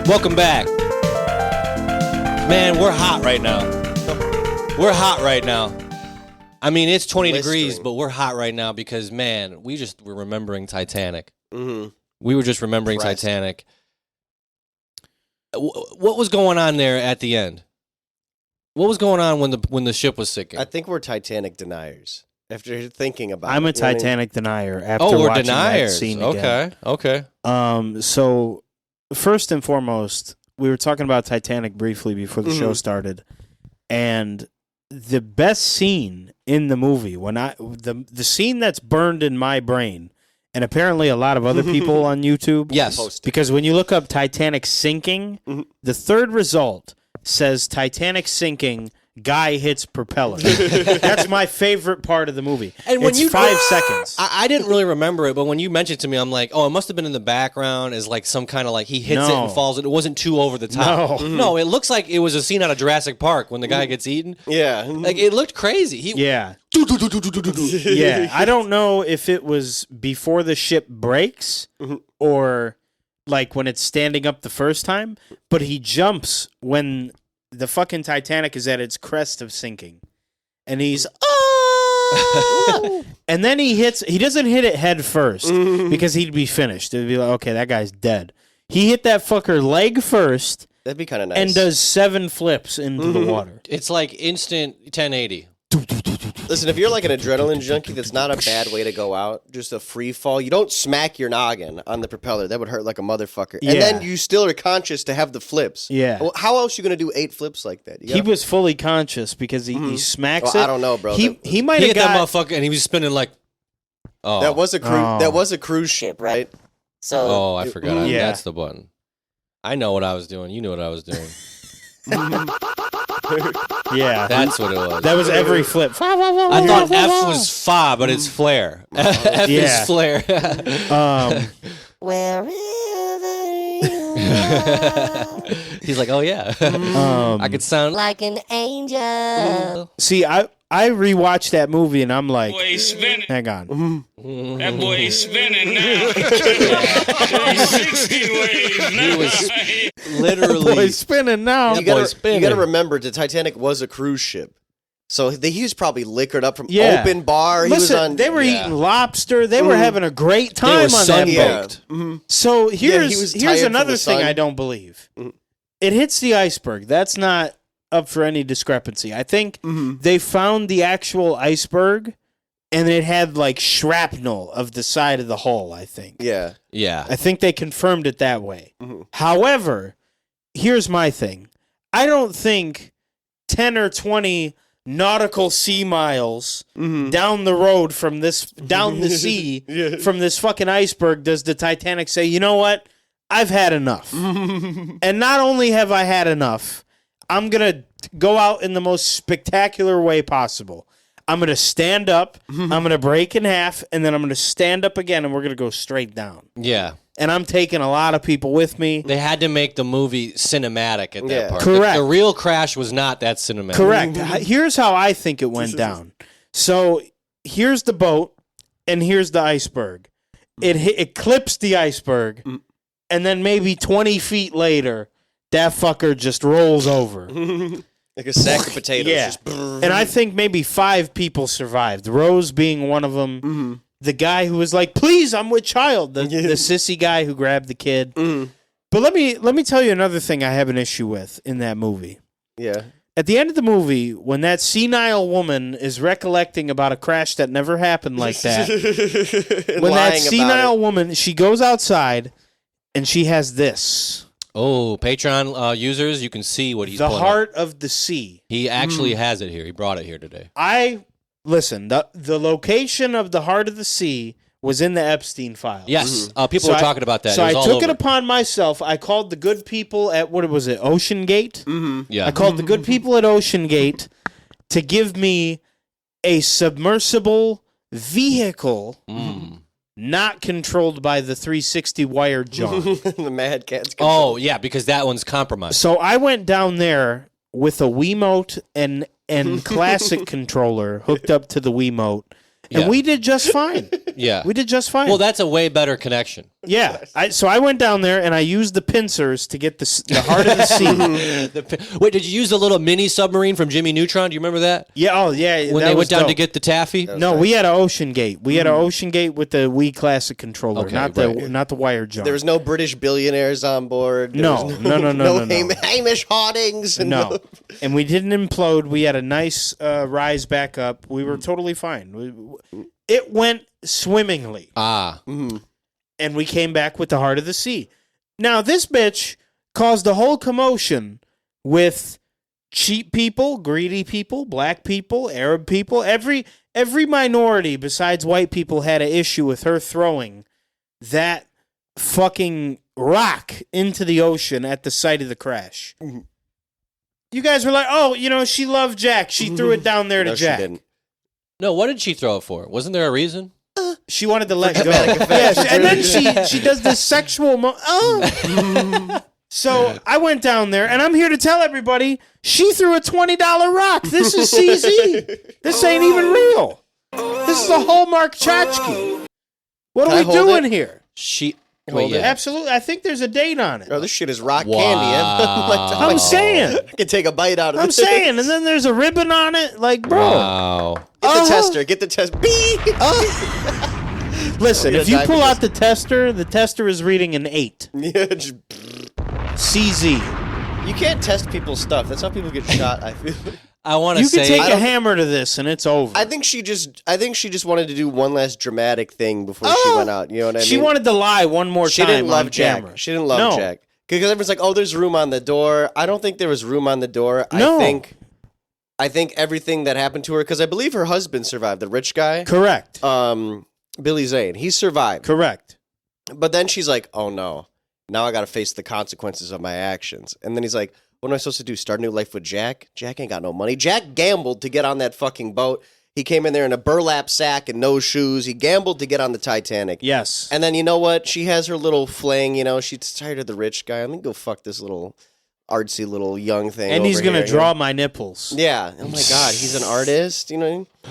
Welcome back. Man, we're hot right now. We're hot right now. I mean, it's 20 degrees, but we're hot right now because, man, we just were remembering Titanic. Mm-hmm. We were just remembering Titanic. What was going on there at the end? What was going on when the ship was sinking? I think we're Titanic deniers. After thinking about it. I'm a Titanic denier after we're watching deniers. that scene again. Okay. So, first and foremost, we were talking about Titanic briefly before the show started, and the best scene in the movie, the scene that's burned in my brain, and apparently a lot of other people on YouTube, yes, because when you look up Titanic sinking, the third result says Titanic sinking, guy hits propeller. That's my favorite part of the movie. And when it's 5 seconds. I didn't really remember it, but when you mentioned it to me, I'm like, oh, it must have been in the background as like some kind of like he hits it and falls. It wasn't too over the top. No, it looks like it was a scene out of Jurassic Park when the guy gets eaten. Yeah. Like it looked crazy. Yeah. Yeah. I don't know if it was before the ship breaks or like when it's standing up the first time, but he jumps when the fucking Titanic is at its crest of sinking. And he's, and then he doesn't hit it head first because he'd be finished. It'd be like, okay, that guy's dead. He hit that fucker leg first. That'd be kind of nice. And does 7 flips into the water. It's like instant 1080. Listen, if you're like an adrenaline junkie, that's not a bad way to go out. Just a free fall. You don't smack your noggin on the propeller. That would hurt like a motherfucker. And then you still are conscious to have the flips. Yeah. Well, how else are you going to do 8 flips like that? He was fully conscious because he smacks it. I don't know, bro. He might have hit that motherfucker and he was spinning like, oh. That was a cruise ship, right? So I forgot. That's the button. I know what I was doing. You knew what I was doing. Yeah, that's what it was. That was every flip. I thought F was fa, but it's flare. F is flare. Wherever you are. He's like, oh yeah, I could sound like an angel. See, I rewatched that movie and I'm like, hang on. That boy is spinning now. He's 60 ways now. He was literally that boy's spinning now. You got to remember, the Titanic was a cruise ship. So he was probably liquored up from open bar. Listen, they were eating lobster. They were having a great time on that boat. So here's another thing I don't believe. It hits the iceberg. That's not up for any discrepancy. I think they found the actual iceberg and it had like shrapnel of the side of the hull, I think. Yeah. I think they confirmed it that way. However, here's my thing. I don't think 10 or 20 nautical sea miles down the road from down the sea from this fucking iceberg does the Titanic say, you know what? I've had enough. And not only have I had enough, I'm going to go out in the most spectacular way possible. I'm going to stand up, I'm going to break in half, and then I'm going to stand up again, and we're going to go straight down. Yeah. And I'm taking a lot of people with me. They had to make the movie cinematic at that part. Correct. The real crash was not that cinematic. Correct. Here's how I think it went down. So here's the boat, and here's the iceberg. It clips the iceberg, and then maybe 20 feet later, that fucker just rolls over. Like a sack of potatoes. Yeah. And I think maybe 5 people survived. Rose being one of them. The guy who was like, please, I'm with child. The sissy guy who grabbed the kid. But let me tell you another thing I have an issue with in that movie. Yeah. At the end of the movie, when that senile woman is recollecting about a crash that never happened like that, when that senile woman, she goes outside and she has this. Oh, Patreon users, you can see what he's The pulling Heart up. of the Sea. He actually has it here. He brought it here today. Listen, the location of the Heart of the Sea was in the Epstein files. Yes, people were talking about that. So it was I all took over. it upon myself. I called the good people at, what was it, Ocean Gate? Yeah. I called the good people at Ocean Gate to give me a submersible vehicle not controlled by the 360 wired John. The Mad Cat's control. Oh, yeah, because that one's compromised. So I went down there with a Wiimote and classic controller hooked up to the Wiimote, and we did just fine. Yeah. We did just fine. Well, that's a way better connection. Yeah. So I went down there and I used the pincers to get the heart of the sea. Wait, did you use the little mini submarine from Jimmy Neutron? Do you remember that? Yeah. Oh, yeah. When that they was went down dope. to get the taffy? No, we had an Ocean Gate. We had an Ocean Gate with the Wii Classic controller, Okay, not the wired jump. There was no British billionaires on board. There No, was no. Hamish Hawdings. And No. And we didn't implode. We had a nice rise back up. We were totally fine. It went swimmingly. And we came back with the heart of the sea. Now, this bitch caused a whole commotion with cheap people, greedy people, black people, Arab people. Every minority besides white people had an issue with her throwing that fucking rock into the ocean at the site of the crash. You guys were like, oh, she loved Jack. She threw it down there to No, Jack. she didn't. No, what did she throw it for? Wasn't there a reason? She wanted to let go. And then she does this sexual So I went down there, and I'm here to tell everybody, she threw a $20 rock. This is CZ. This ain't even real. This is a Hallmark tchotchke. What Can I are we hold doing it? here? Wait, yeah. Absolutely. I think there's a date on it. Oh, this shit is rock Wow. candy. I'm saying. I can take a bite out of I'm this. saying. And then there's a ribbon on it. Like, bro. Wow. Get the tester. Get the test. Listen, I'm if you gonna pull die out the tester is reading an 8. Yeah, just- CZ. you can't test people's stuff. That's how people get shot. I feel. I want to You say... can take I a don't- hammer to this, and it's over. I think she just wanted to do one last dramatic thing before she went out. You know what I mean? She wanted to lie one more She time didn't love on Jack. camera. She didn't love Jack. Because everyone's like, oh, there's room on the door. I don't think there was room on the door. No. I think everything that happened to her, because I believe her husband survived, the rich guy. Correct. Billy Zane. He survived. Correct. But then she's like, oh no. Now I got to face the consequences of my actions. And then he's like, what am I supposed to do? Start a new life with Jack? Jack ain't got no money. Jack gambled to get on that fucking boat. He came in there in a burlap sack and no shoes. He gambled to get on the Titanic. Yes. And then you know what? She has her little fling, she's tired of the rich guy. I'm going to go fuck this little artsy little young thing. And he's going to draw my nipples. Yeah. Oh my God. He's an artist, I'm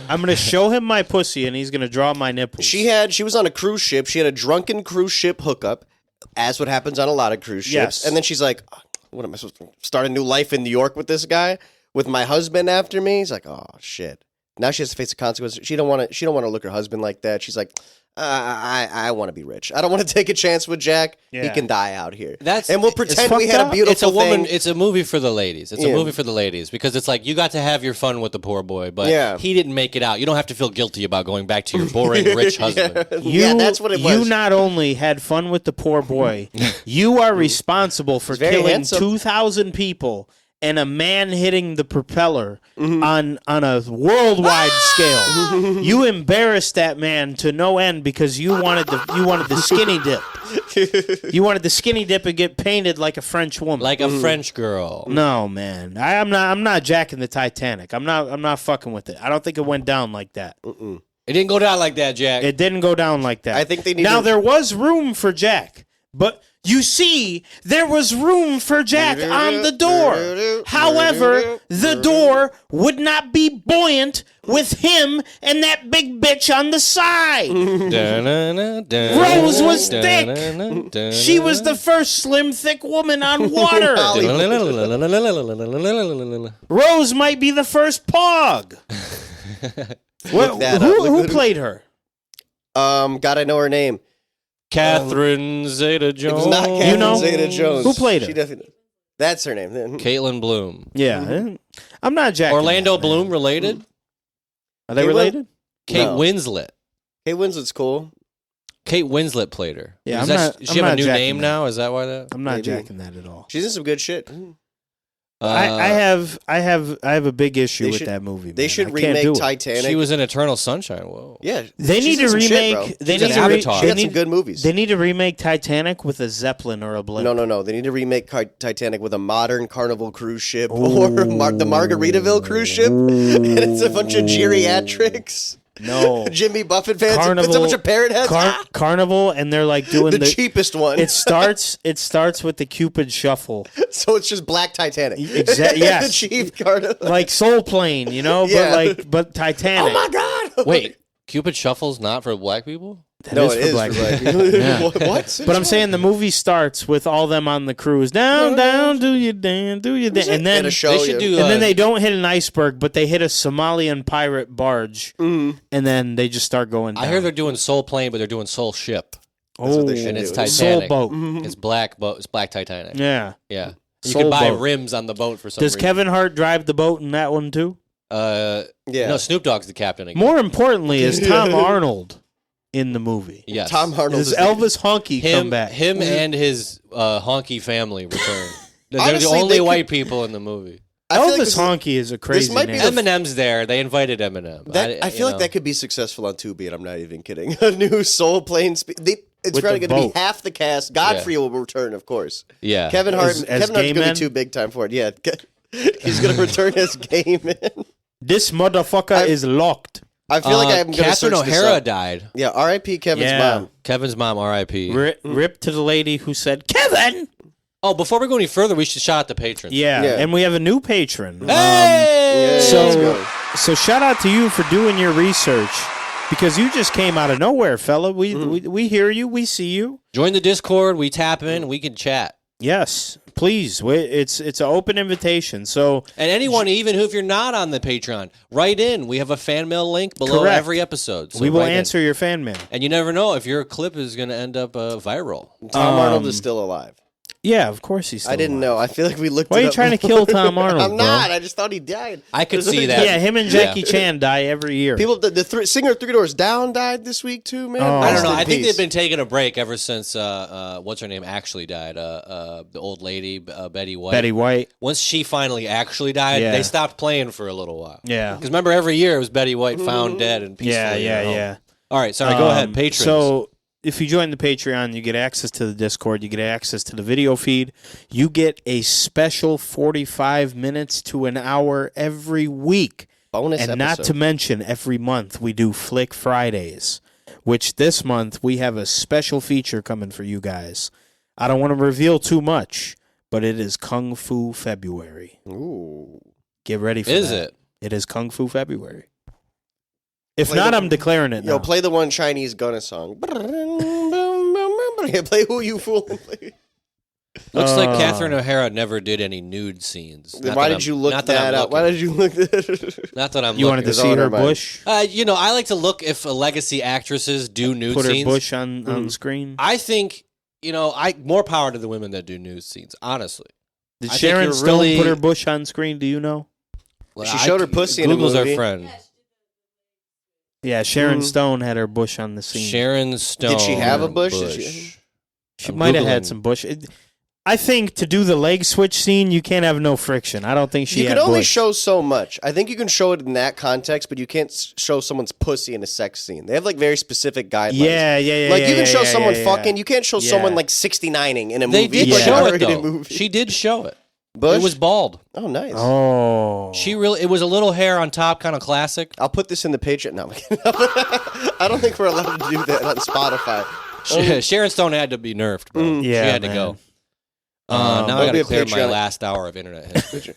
going to show him my pussy and he's going to draw my nipples. She was on a cruise ship. She had a drunken cruise ship hookup, as what happens on a lot of cruise ships. Yes. And then she's like, what am I supposed to start a new life in New York with this guy? With my husband after me? He's like, oh shit. Now she has to face the consequences. She don't want to look her husband like that. She's like, I want to be rich. I don't want to take a chance with Jack. He Yeah. can die out here. That's- and we'll it's pretend we fucked had a up. beautiful It's a woman. thing. It's a movie for the ladies. It's Yeah. a movie for the ladies because it's like you got to have your fun with the poor boy, but Yeah. he didn't make it out. You don't have to feel guilty about going back to your boring rich husband. Yeah, that's what it was. You not only had fun with the poor boy, you are responsible for very killing handsome. 2,000 people and a man hitting the propeller on a worldwide scale. You embarrassed that man to no end because you wanted the skinny dip. You wanted the skinny dip and get painted like a French woman. Like a French girl. No, man. I'm not jacking the Titanic. I'm not fucking with it. I don't think it went down like that. It didn't go down like that, Jack. It didn't go down like that. I think they need Now to- there was room for Jack, but you see, there was room for Jack on the door. However, the door would not be buoyant with him and that big bitch on the side. Rose was thick. She was the first slim, thick woman on water. Rose might be the first pog. Look that up. Who played her? God, I know her name. Catherine Zeta-Jones. It was not Catherine You know? Zeta-Jones. Who played her? She definitely. That's her name. Caitlin Bloom. Yeah, I'm not jacking. Orlando that, man. Bloom related? Are they Caitlin? related? Kate No. Winslet. Kate Winslet's cool. Kate Winslet played her. Yeah, Is I'm that, not- does I'm she have not a new jacking name that. now? Is that why that? I'm not Maybe. jacking that at all. She's in some good shit. I have a big issue They with should- that movie. They man. should I can't do remake it. Titanic. She was in Eternal Sunshine. Whoa. Yeah. They she's need in to some shit, remake. bro. They She's need an to Avatar. She they had some need, good movies. they need to remake Titanic with a Zeppelin or a blimp. No. They need to remake Titanic with a modern Carnival cruise ship or the Margaritaville cruise ship. And it's a bunch of geriatrics. No. Jimmy Buffett fans. Carnival. It's a bunch of parrot heads. Carnival, and they're like doing the cheapest one. It starts with the Cupid Shuffle, So it's just black Titanic. Yes. The cheap Carnival. like Soul Plane, Yeah. but Titanic. Oh my God. Wait. Cupid Shuffle's not for black people? That No, is it for is black for black people. people. Yeah. What? But I'm saying the movie starts with all them on the cruise. Down, down, do you dance, do you dance. And then At a show, They should do. and then they don't hit an iceberg, but they hit a Somalian pirate barge, and then they just start going down. I hear they're doing Soul Plane, but they're doing Soul Ship. That's what they Oh, should And it's do. Titanic. Soul boat. It's black boat. It's black Titanic. Yeah. Yeah. You Soul can buy boat. rims on the boat for some Does reason. Kevin Hart drive the boat in that one too? Yeah. No, Snoop Dogg's the captain again. More importantly, is Tom Arnold in the movie? Yes. Tom Arnold Does is Elvis Honky come back? Him and his honky family return. They're Honestly, the only they white people in the movie. I feel like Elvis Honky is a crazy might be name. the- Eminem's there. They invited Eminem. I feel like that could be successful on Tubi, and I'm not even kidding. A new Soul Plane. It's With probably the going to boat. be half the cast. Godfrey will return, of course. Yeah. Kevin Hart. As Kevin Hart's gay going to men? be too big time for it. Yeah. He's going to return as gay man. This motherfucker is locked. I feel like I'm going to search Catherine this O'Hara up. died. Yeah, R.I.P. Kevin's Yeah. mom. Kevin's mom, R.I.P. Rip to the lady who said, Kevin! Oh, before we go any further, we should shout out the patrons. Yeah, Yeah. and we have a new patron. Hey! Yeah, let's go. So shout out to you for doing your research because you just came out of nowhere, fella. We hear you, we see you. Join the Discord. We tap in. We can chat. Yes, please. It's an open invitation. So And anyone, even if you're not on the Patreon, write in. We have a fan mail link below Correct. every episode. So we will write in. answer your fan mail. And you never know if your clip is going to end up viral. Tom Arnold is still alive. Yeah, of course he's. Still I didn't alive. know. I feel like we looked Why are it you up. trying to kill Tom Arnold? I'm bro? not. I just thought he died. I could see that. Yeah, him and Jackie Chan die every year. People, the singer Three Doors Down died this week too, man. Oh. I Rest don't know. in I think peace. they've been taking a break ever since what's her name actually died. The old lady, Betty White. Betty White. Once she finally actually died, Yeah. they stopped playing for a little while. Yeah. Because remember, every year it was Betty White found dead and peacefully. Yeah, in yeah, her home. yeah. All right, sorry. Go ahead, patrons. So if you join the Patreon, you get access to the Discord, you get access to the video feed, you get a special 45 minutes to an hour every week. bonus And episode. not to mention, every month we do Flick Fridays, which this month we have a special feature coming for you guys. I don't want to reveal too much, but it is Kung Fu February. Ooh. Get ready for Is that. it? It is Kung Fu February. If Play not, the- I'm declaring it Yo, now. play the one Chinese Gunna song. Play Who You Fooling. Looks like Catherine O'Hara never did any nude scenes. Not Why that did I'm- you look not that I'm up? Why looking. did you look that? Not that I'm You wanted looking. to see her Never mind. bush? I like to look if legacy actresses do nude Put her scenes. bush on screen? I think, more power to the women that do nude scenes, honestly. Did I think Sharon you're Stone really- put her bush on screen? Do you know? She showed her pussy in a Google's movie. our friend. Yeah, Sharon Stone had her bush on the scene. Sharon Stone. Did she have a bush? Did she- She I'm might have had Googling. some bush. I think to do the leg switch scene, you can't have no friction. I don't think she You had can only bush. show so much. I think you can show it in that context, but you can't show someone's pussy in a sex scene. They have like very specific guidelines. Yeah. Like you yeah, can show yeah, someone yeah, fucking. You can't show Yeah. someone like 69ing in a They movie. did like show an it, R-rated though. movie. She did show it. Bush? It was bald. Oh, nice. Oh. It was a little hair on top, kind of classic. I'll put this in the Patreon. No, I'm kidding. I don't think we're allowed to do that on Spotify. Sharon Stone had to be nerfed, bro. Yeah, she had to man. go. Now I There'll got be to a clear my Patreon. last hour of internet history.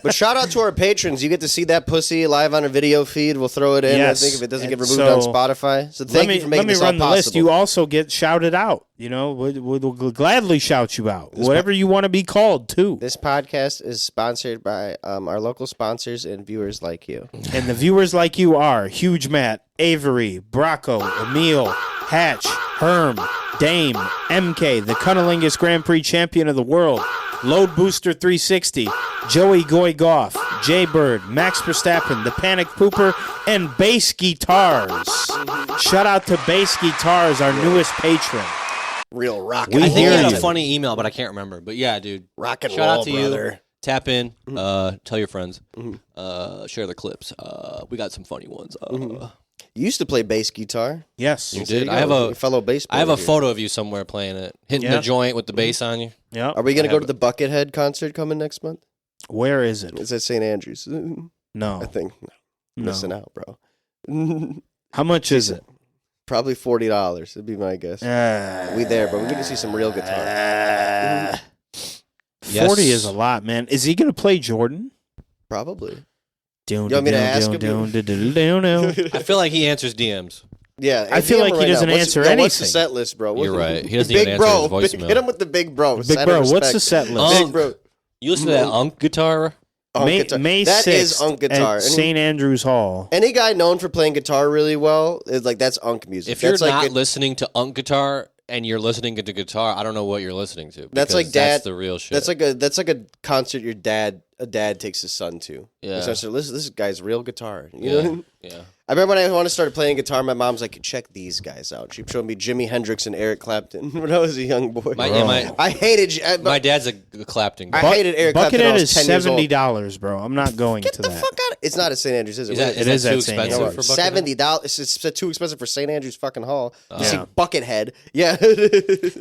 But shout out to our patrons. You get to see that pussy live on a video feed. We'll throw it in. Yes. I think if it doesn't get And removed on so- Spotify. So thank you for making let me this run all the list. possible. You also get shouted out. We'll gladly shout you out. Whatever you want to be called, too. This podcast is sponsored by our local sponsors and viewers like you. And the viewers like you are Huge Matt, Avery, Bracco, Emil, Hatch, Herm, Dame, MK, the Cunnilingus Grand Prix champion of the world, Load Booster 360, Joey Goy Goff, Jay Bird, Max Verstappen, the Panic Pooper, and Bass Guitars. Shout out to Bass Guitars, our newest patron. Real rock. We I think hear he had you. a funny email, but I can't remember. But yeah, dude. Rock and Shout roll, out to brother. you. Tap in. Tell your friends. Share the clips. We got some funny ones. You used to play bass guitar. Yes. You There did. you I go. have Your a fellow bass I have a player here. photo of you somewhere playing it, hitting Yeah. the joint with the bass on you. Yep. Are we going to I go have to the Buckethead concert coming next month? Where is it? It's at St. Andrews. No. I think. No. Missing out, bro. How much is it? Probably $40. It'd be my guess. We there, but we're going to see some real guitar. 40 is a lot, man. Is he going to play Jordan? Probably. You want me to ask him? I feel like he answers DMs. Yeah, I feel like he doesn't answer anything. What's the set list, bro? You're right. He doesn't big even bro. answer his voicemail. Hit him with the big bro. Big bro, what's the set list? Big bro. You listen to that Unk guitar? May That 6th is Unk guitar. at St. Andrews Hall. Any guy known for playing guitar really well is like that's Unk music. If you're that's not like listening to Unk guitar and you're listening to guitar, I don't know what you're listening to. That's like That's the real shit. That's like a concert a dad takes his son to. Yeah. Essentially, listen, this guy's real guitar. You know? Yeah. I remember when I started playing guitar, my mom's like, check these guys out. She showed me Jimi Hendrix and Eric Clapton when I was a young boy. I hated my dad's a Clapton guy. I hated Eric Clapton. Buckethead when I is was 10 years old. $70, bro. I'm not going Get to the that. fuck out! It's not at St. Andrews, is it? Is that at too St. expensive Andrews. for Buckethead? $70. It's too expensive for St. Andrews fucking Hall. You see Yeah. Buckethead. Yeah.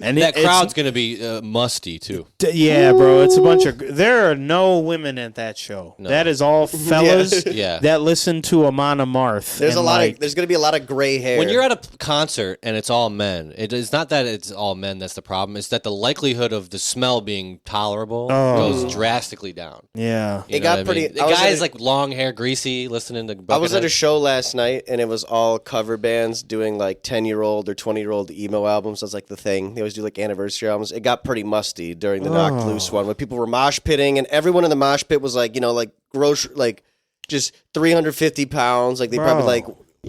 And That crowd's going to be musty, too. Yeah, bro. It's a bunch of. There are no women at that show. No. That is all fellas Yeah. that listen to Amon Amarth. There's and there's gonna be a lot of gray hair. When you're at a concert and it's all men, it's not that it's all men that's the problem. It's that the likelihood of the smell being tolerable goes drastically down. Yeah. You It know got what I pretty- mean? The I was guys at a- like long hair, greasy, listening to. I was at a Buckethead. show last night and it was all cover bands doing like 10-year-old or 20-year-old emo albums. That's like the thing. They always do like anniversary albums. It got pretty musty during the Knocked Loose one when people were mosh pitting and everyone in the mosh pit was like, like grocery, like just 350 pounds. Like they probably like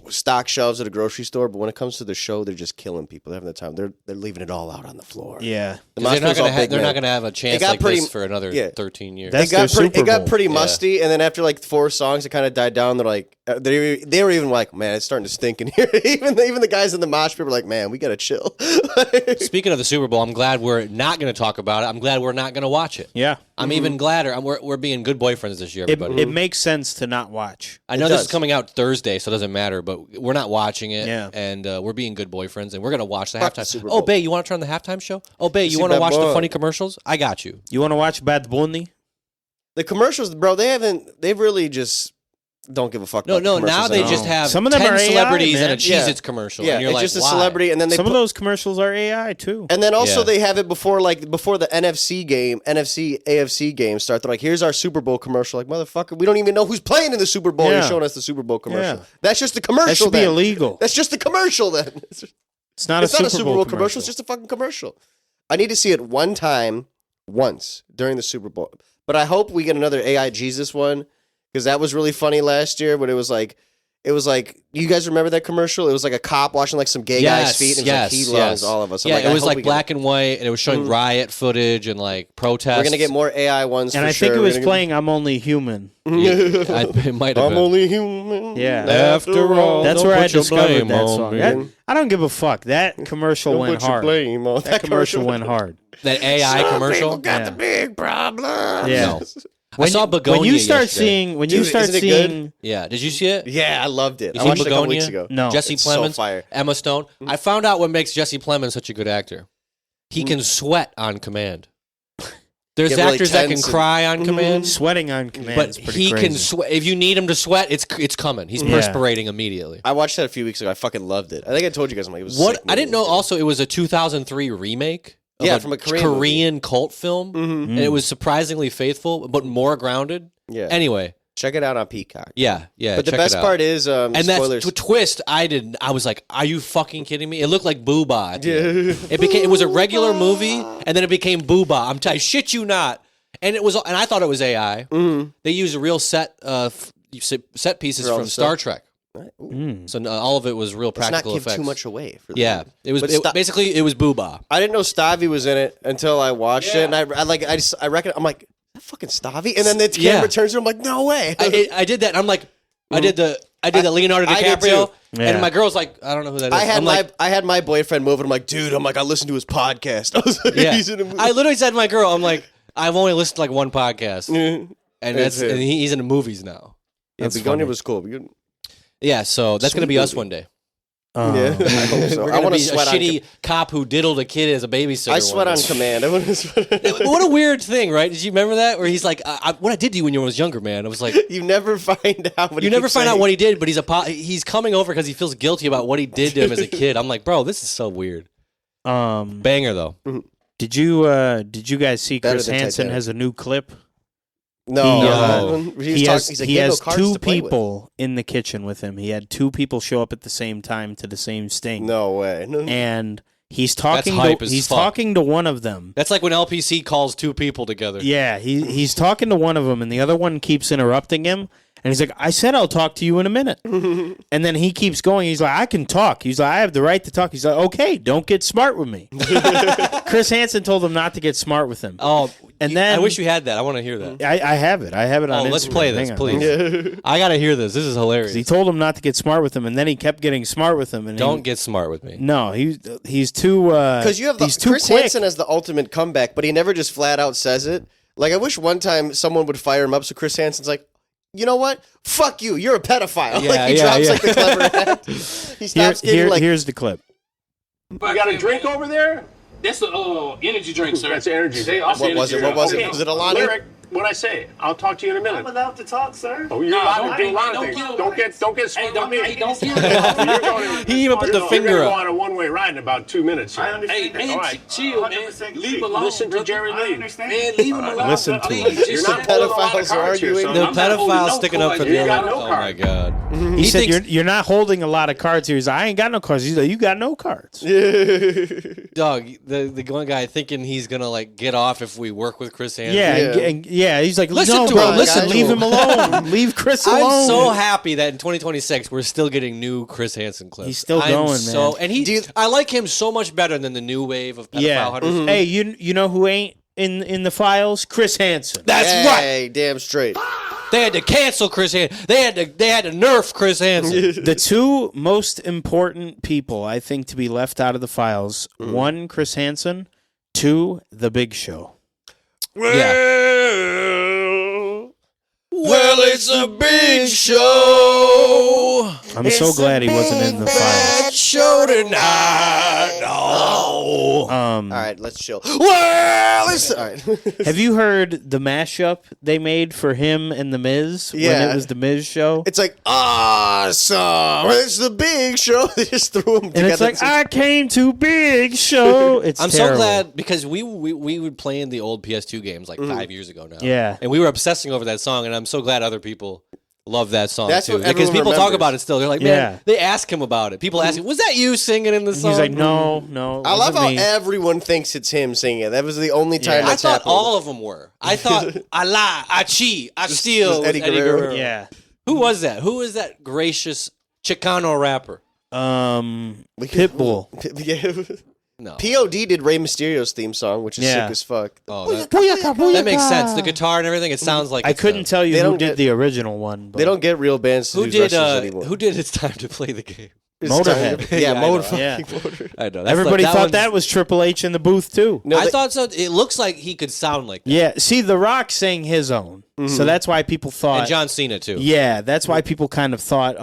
stock shelves at a grocery store. But when it comes to the show, they're just killing people. They're having the time. They're leaving it all out on the floor. Yeah. The 'Cause mosh they're pit's all big not men. going to have a chance got like pretty- this for another yeah. 13 years. That's It got their pretty, it got Super pretty Bowl. musty, and then after like 4 songs, it kind of died down. They're like, they were even like, man, it's starting to stink in here. even the guys in the mosh pit were like, man, we gotta chill. Speaking of the Super Bowl, I'm glad we're not going to talk about it. I'm glad we're not going to watch it. Yeah. I'm even gladder. We're being good boyfriends this year, everybody. It makes sense to not watch. I know It this does. is coming out Thursday, so it doesn't matter, but we're not watching it. Yeah. And we're being good boyfriends, and we're going to watch the Fuck the halftime. Super Oh, Bowl. Bae, you want to turn on the halftime show? Oh, Bae, you See want to Bad watch the Boy. funny commercials? I got you. You want to watch Bad Bunny? The commercials, bro, they've really just don't give a fuck. No, about no, the now commercials they at just all. have Some of them 10 are AI, celebrities man. and a Yeah. Cheez-Its commercial. Yeah, and you're it's like, just a why? celebrity, and then they Some of put, those commercials are AI too. and then also Yeah. they have it before the NFC AFC game start. They're like, here's our Super Bowl commercial. Like, motherfucker, we don't even know who's playing in the Super Bowl. Yeah. You're showing us the Super Bowl commercial. Yeah. That's just a commercial. That should be then. illegal. That's just a commercial then. It's not It's a not a Super Super Bowl Bowl commercial. It's just a fucking commercial. I need to see it once during the Super Bowl. But I hope we get another AI Jesus one because that was really funny last year. But it was like, you guys remember that commercial? It was like a cop washing like some gay guy's feet, and yes, he loves all of us. I'm Yeah, like, it I was hope like we get black and white, and it was showing riot footage and like protests. We're gonna get more AI ones, And for I sure. think it We're was gonna playing I'm Only Human. It might have I'm been. only human. Yeah. After all, That's don't where I put your discovered blame that on song. me. I don't give a fuck. That commercial Don't went put your hard. blame on That commercial went hard. That AI Some commercial. people got Yeah. the big problem. Yeah. No. I saw Bugonia when you start yesterday. seeing, when you Dude, start isn't it good? seeing, Yeah, did you see it? Yeah, I loved it. You I seen watched it a couple Bugonia? weeks ago. no, Jesse It's so Plemons, fire. Emma Stone. I found out what makes Jesse Plemons such a good actor. He can sweat on command. There's Get really actors that can tense and- cry on command, sweating on command but is pretty he crazy. can sweat. If you need him to sweat, it's coming. He's Yeah. perspiring immediately. I watched that a few weeks ago. I fucking loved it. I think I told you guys. I'm like, it was a What sick I didn't know movie. also it was a 2003 remake. Of Yeah, from a Korean cult film, Mhm. and it was surprisingly faithful, but more grounded. Yeah, Anyway, check it out on Peacock. yeah. But the check best it out. part is, and spoilers. that twist, I was like, "Are you fucking kidding me?" It looked like BoohBah. At the end. It was a regular movie, and then it became BoohBah. I'm telling you, shit you not. And I thought it was AI. Mhm. They used real set pieces For all from the Star stuff? Trek, Mm. so all of it was real Let's not practical give effects. too much away. For the Yeah, movie. it was But basically it was BoohBah. I didn't know Stavi was in it until I watched it, and I reckon I'm like, is that fucking Stavi? And then the camera Yeah. turns to him, I'm like, no way. I did that. And I'm like, I did the Leonardo I did DiCaprio, too. Yeah. and my girl's like, I don't know who that is. I had my boyfriend move, and I'm like, dude, I listened to his podcast. I was like, yeah. he's in a movie. I literally said to my girl, I'm like, I've only listened to like one podcast, Mhm. and That's it. he's in the movies now. Yeah, That's Begonia funny. was cool. Yeah, so that's gonna Sweet be us movie. one day. Yeah, I hope so. We're I gonna want to be a sweat on. shitty cop who diddled a kid as a babysitter. I sweat one on day. command. I want to sweat. What a weird thing, right? Did you remember that? Where he's like, "What I did to you when you was younger, man." I was like, You never find out. What "You he never keeps find out saying. what he did," but he's coming over because he feels guilty about what he did to him as a kid. I'm like, bro, this is so weird. Banger though. Did you guys see Better Chris than Hansen Titanic. has a new clip? No. He has two people in the kitchen with him. He had two people show up at the same time to the same sting. No way. And he's talking to one of them. That's like when LPC calls two people together. Yeah, he's talking to one of them, and the other one keeps interrupting him. And he's like, I said I'll talk to you in a minute. And then he keeps going. He's like, I can talk. He's like, I have the right to talk. He's like, okay, don't get smart with me. Chris Hansen told him not to get smart with him. Oh, and then I wish you had that. I want to hear that. I have it. I have it on Instagram. Let's play this, please. I got to hear this. This is hilarious. He told him not to get smart with him, and then he kept getting smart with him. And don't get smart with me. No, he's too. Because you have Chris Hansen as the ultimate comeback, but he never just flat out says it. Like I wish one time someone would fire him up, so Chris Hansen's like, you know what? Fuck you. You're a pedophile. Yeah, like he drops like the clever act. He stops getting like. Here's the clip. You got a drink over there? That's an energy drink, sir. That's energy. What was it? Was it Alani? Lyric, what'd I say? I'll talk to you in a minute. I'm allowed to talk, sir. Oh, you're allowed to do a lot of things. Don't get smart with me. Don't kill me. He even put the finger You're up. going to go on a one-way ride in about 2 minutes. I understand. Hey, All right. chill, man. 100% Leave him alone. Listen to Jerry I Lee. understand. Man, leave him alone. Listen to Please, him. You're just not sit down. pedophiles arguing. The I'm not holding pedophile no sticking up for cards. the You other. got no Oh my card. god. He said thinks- you're not holding a lot of cards here. He's like, I ain't got no cards. He's like, you got no cards. Dog, the one guy thinking he's gonna like get off if we work with Chris Hansen. Yeah. He's like, Listen no, to bro, him, listen, guys. leave him alone. Leave Chris alone. I'm so happy that in 2026 we're still getting new Chris Hansen clips. He's still going, man. And I like him so much better than the new wave of pedophile hunters. Hey, you know who ain't in the files? Chris Hansen. That's Hey, damn straight. They had to cancel Chris Hansen. They had to nerf Chris Hansen. The two most important people, I think, to be left out of the files: one, Chris Hansen; two, The Big Show. Well, it's a big show. I'm so glad he wasn't in the files. Show tonight. All right, let's chill. Well, it's all right. Have you heard the mashup they made for him and The Miz when Yeah. it was The Miz show? It's like awesome. It's the big show. They just threw them together. And it's like, I came to Big Show. It's I'm terrible. so glad because we would play in the old PS2 games like 5 years ago now. Yeah. And we were obsessing over that song, and I'm so glad other people love that song That's too. what Because everyone people talk remembers. about it still. They're like, man, they ask him about it. People ask him, was that you singing in the song? He's like, no. It I love wasn't how me. everyone thinks it's him singing it. That was the only time I that's thought happened. all of them were. I thought I lie, I cheat, I steal. just was Eddie Guerrero. Yeah. Who was that? Who is that gracious Chicano rapper? Pitbull. Yeah. No. POD did Rey Mysterio's theme song, which is Yeah. sick as fuck. Oh, that makes sense. The guitar and everything. It sounds like I it's couldn't tell you They who don't did get- the original one. But They don't get real bands to Who do did? wrestlers anymore. Who did? It's time to play the game. It's Motorhead. time- Yeah, Yeah, I know. Motorhead. Yeah. Motorhead. I know. Everybody thought one's- that was Triple H in the booth, too. No, I they- thought so. It looks like he could sound like that. Yeah. See, The Rock sang his own. So that's why people thought. And John Cena too. Yeah, that's why people kind of thought,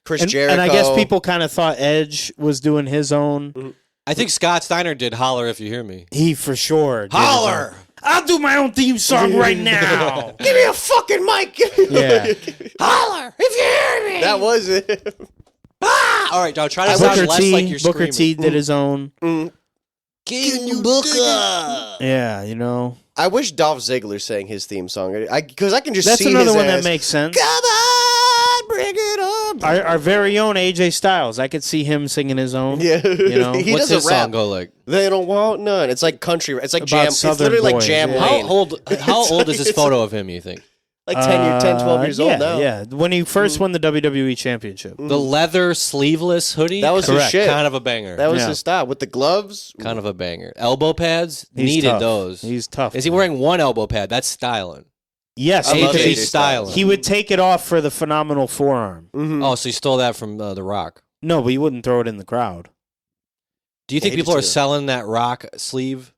Chris and, Jericho. and I guess people kind of thought Edge was doing his own. I think Scott Steiner did "Holler If You Hear Me." He for sure. did his Holler! own. I'll do my own theme song right now. Give me a fucking mic. Yeah. Holler if you hear me. That was it. All right, now try to sound Booker less T. like you're Booker screaming. T. did his own. Can you book up? Yeah, you know. I wish Dolph Ziggler sang his theme song because I can just That's see another his one ass. that makes sense. Come on, bring it up. Our very own AJ Styles. I could see him singing his own. Yeah, You know? he What's doesn't his rap. song go like? They don't want none. It's like country. It's like About jam. It's Southern literally like boys, Jam yeah. Lane. How old is this photo of him? You think Like 10, 12 years old now. Yeah, when he first won the WWE Championship. the leather sleeveless hoodie? That was his Correct. shit. kind of a banger. That was Yeah. his style with the gloves. kind of a banger. Elbow pads He's needed tough. those. He's tough. Is he wearing one elbow pad? That's styling. Yes, I love because AJ AJ styling. he would take it off for the phenomenal forearm. Oh, so he stole that from The Rock. No, but he wouldn't throw it in the crowd. Do you think Yeah, he people are just- selling that Rock sleeve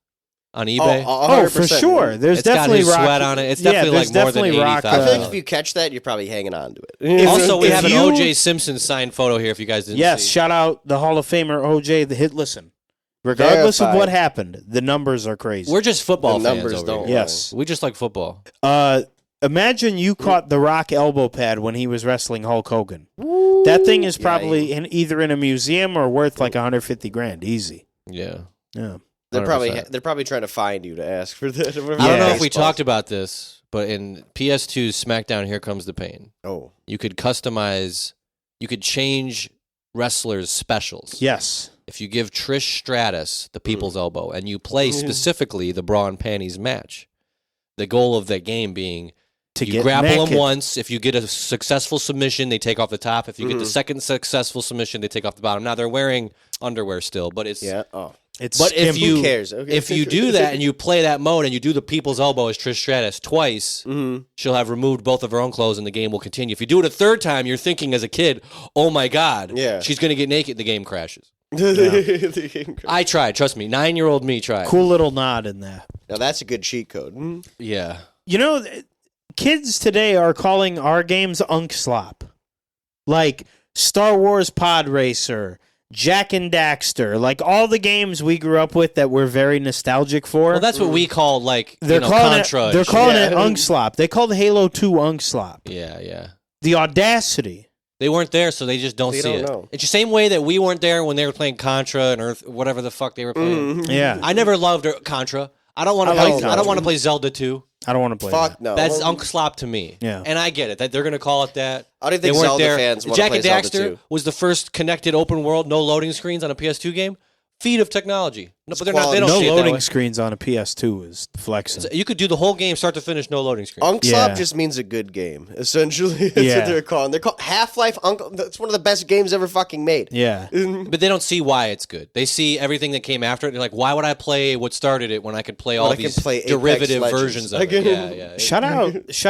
on eBay? Oh, for 100%. sure. There's It's got definitely his rock. sweat on it. It's Yeah, definitely there's like more than definitely rock, I feel like $80,000. if you catch that, you're probably hanging on to it. Also, we if have an you- O.J. Simpson signed photo here. If you guys didn't Yes, see. shout out the Hall of Famer OJ. The hit. Listen, regardless of Verified. what happened, the numbers are crazy. We're just football The fans numbers over don't here. Yes. We just like football. Imagine you caught the Rock elbow pad when he was wrestling Hulk Hogan. That thing is probably either in a museum or worth like $150,000 easy. Yeah. Yeah. They're 100%. probably trying to find you to ask for that. I don't know if we talked about this, but in PS2's SmackDown Here Comes the Pain, you could customize, you could change wrestlers' specials. Yes. If you give Trish Stratus the People's Elbow and you play specifically the bra and panties match, the goal of that game being you grapple them once. If you get a successful submission, they take off the top. If you get the second successful submission, they take off the bottom. Now they're wearing underwear still, but it's But who cares? Okay. If you do that and you play that mode and you do the People's Elbow as Trish Stratus twice, she'll have removed both of her own clothes and the game will continue. If you do it a third time, you're thinking as a kid, oh my God, she's going to get naked, the game crashes. I tried, trust me. 9-year-old me tried. Cool little nod in that. Now that's a good cheat code. Yeah. You know, kids today are calling our games Unk Slop. Like Star Wars Pod Racer, Jack and Daxter, like all the games we grew up with that we're very nostalgic for. Well, that's what we call, like, they're calling Contra. They're calling it Unk Slop. They called Halo 2 Unk Slop. Yeah. The audacity. They weren't there, so they just don't see it. Know. It's the same way that we weren't there when they were playing Contra and Earth, whatever the fuck they were playing. Yeah. I never loved Contra. I don't want to play. I don't want to play Zelda 2. I don't want to play Fuck that. no. That's Unk Slop to me. Yeah. And I get it. That they're going to call it that. I don't think They weren't Zelda there. fans want to Jack play and Zelda Daxter 2. was the first connected open world, no loading screens on a PS2 game. Feat of technology. No, but they're not. They don't No see it that loading way. screens on a PS2 is flexing. You could do the whole game start to finish, no loading screen. Unk Slop just means a good game. Essentially, that's what they're calling. They're called Half-Life Unk. That's one of the best games ever fucking made. Yeah. But they don't see why it's good. They see everything that came after it. They're like, why would I play what started it when I could play all these derivative versions of it? Yeah. Shout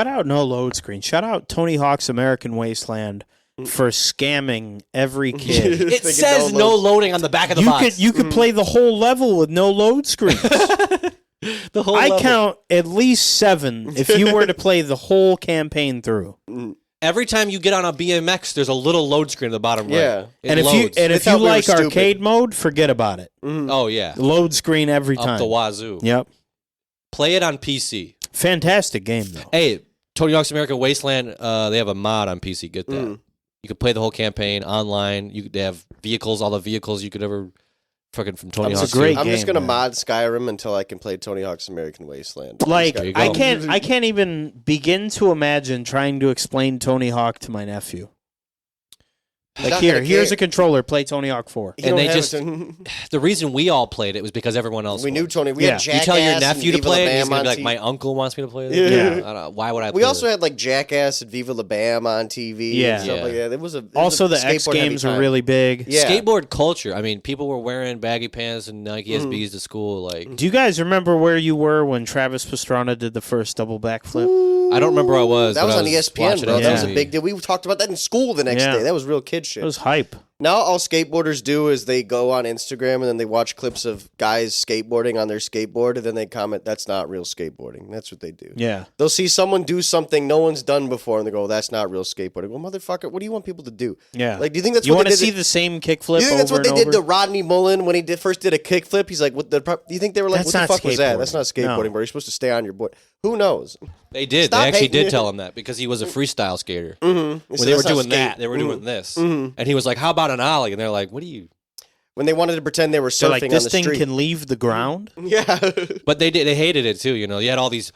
out no load screen. Shout out Tony Hawk's American Wasteland for scamming every kid. It says no loading on the back of the box. You could play the whole level with no load screens. The whole I level. count at least 7 if you were to play the whole campaign through. Every time you get on a BMX, there's a little load screen at the bottom right. It And loads. if you like arcade mode, forget about it. Oh, yeah. Load screen every time. Up the wazoo. Yep. Play it on PC. Fantastic game, though. Hey, Tony Hawk's American Wasteland, they have a mod on PC. Get that. You could play the whole campaign online. They have vehicles, all the vehicles you could ever fucking from Tony Hawk's. I'm just gonna mod Skyrim until I can play Tony Hawk's American Wasteland. Like I can't even begin to imagine trying to explain Tony Hawk to my nephew. Like here's a controller. Play Tony Hawk 4. And they just the reason we all played it was because everyone else. We knew Tony. We had Jackass. You tell your nephew to play it, he's gonna be like, TV. my uncle wants me to play it. Yeah. I don't know, why would I? We also had like Jackass and Viva La Bam on TV. And stuff like that. It was also the X Games were really big. Yeah. Skateboard culture. I mean, people were wearing baggy pants and Nike SBs to school. Like, do you guys remember where you were when Travis Pastrana did the first double backflip? I don't remember where I was. That was on ESPN, bro. That was a TV. big deal. We talked about that in school the next day. That was real kid shit. It was hype. Now all skateboarders do is they go on Instagram and then they watch clips of guys skateboarding on their skateboard and then they comment, that's not real skateboarding. That's what they do. Yeah. They'll see someone do something no one's done before and they go, that's not real skateboarding. Well, motherfucker, what do you want people to do? Yeah. Like, do you think that's you what want they to did? see the same kickflip? You think that's over what they and did to over? Rodney Mullen when he first did a kickflip? He's like, what the? Do you think they were like, That's what the not fuck was that? skateboarding. That's not skateboarding, No. bro. You're supposed to stay on your board. Who knows? They did. Stop They actually hating. did tell him that because he was a freestyle skater. Mm-hmm. When they were doing that, they were doing this, and he was like, "How about an ollie?" And they're like, "What do you?" When they wanted to pretend they were They're surfing like, on this the thing street. can leave the ground? Yeah. But they did. They hated it too. You know, you had all these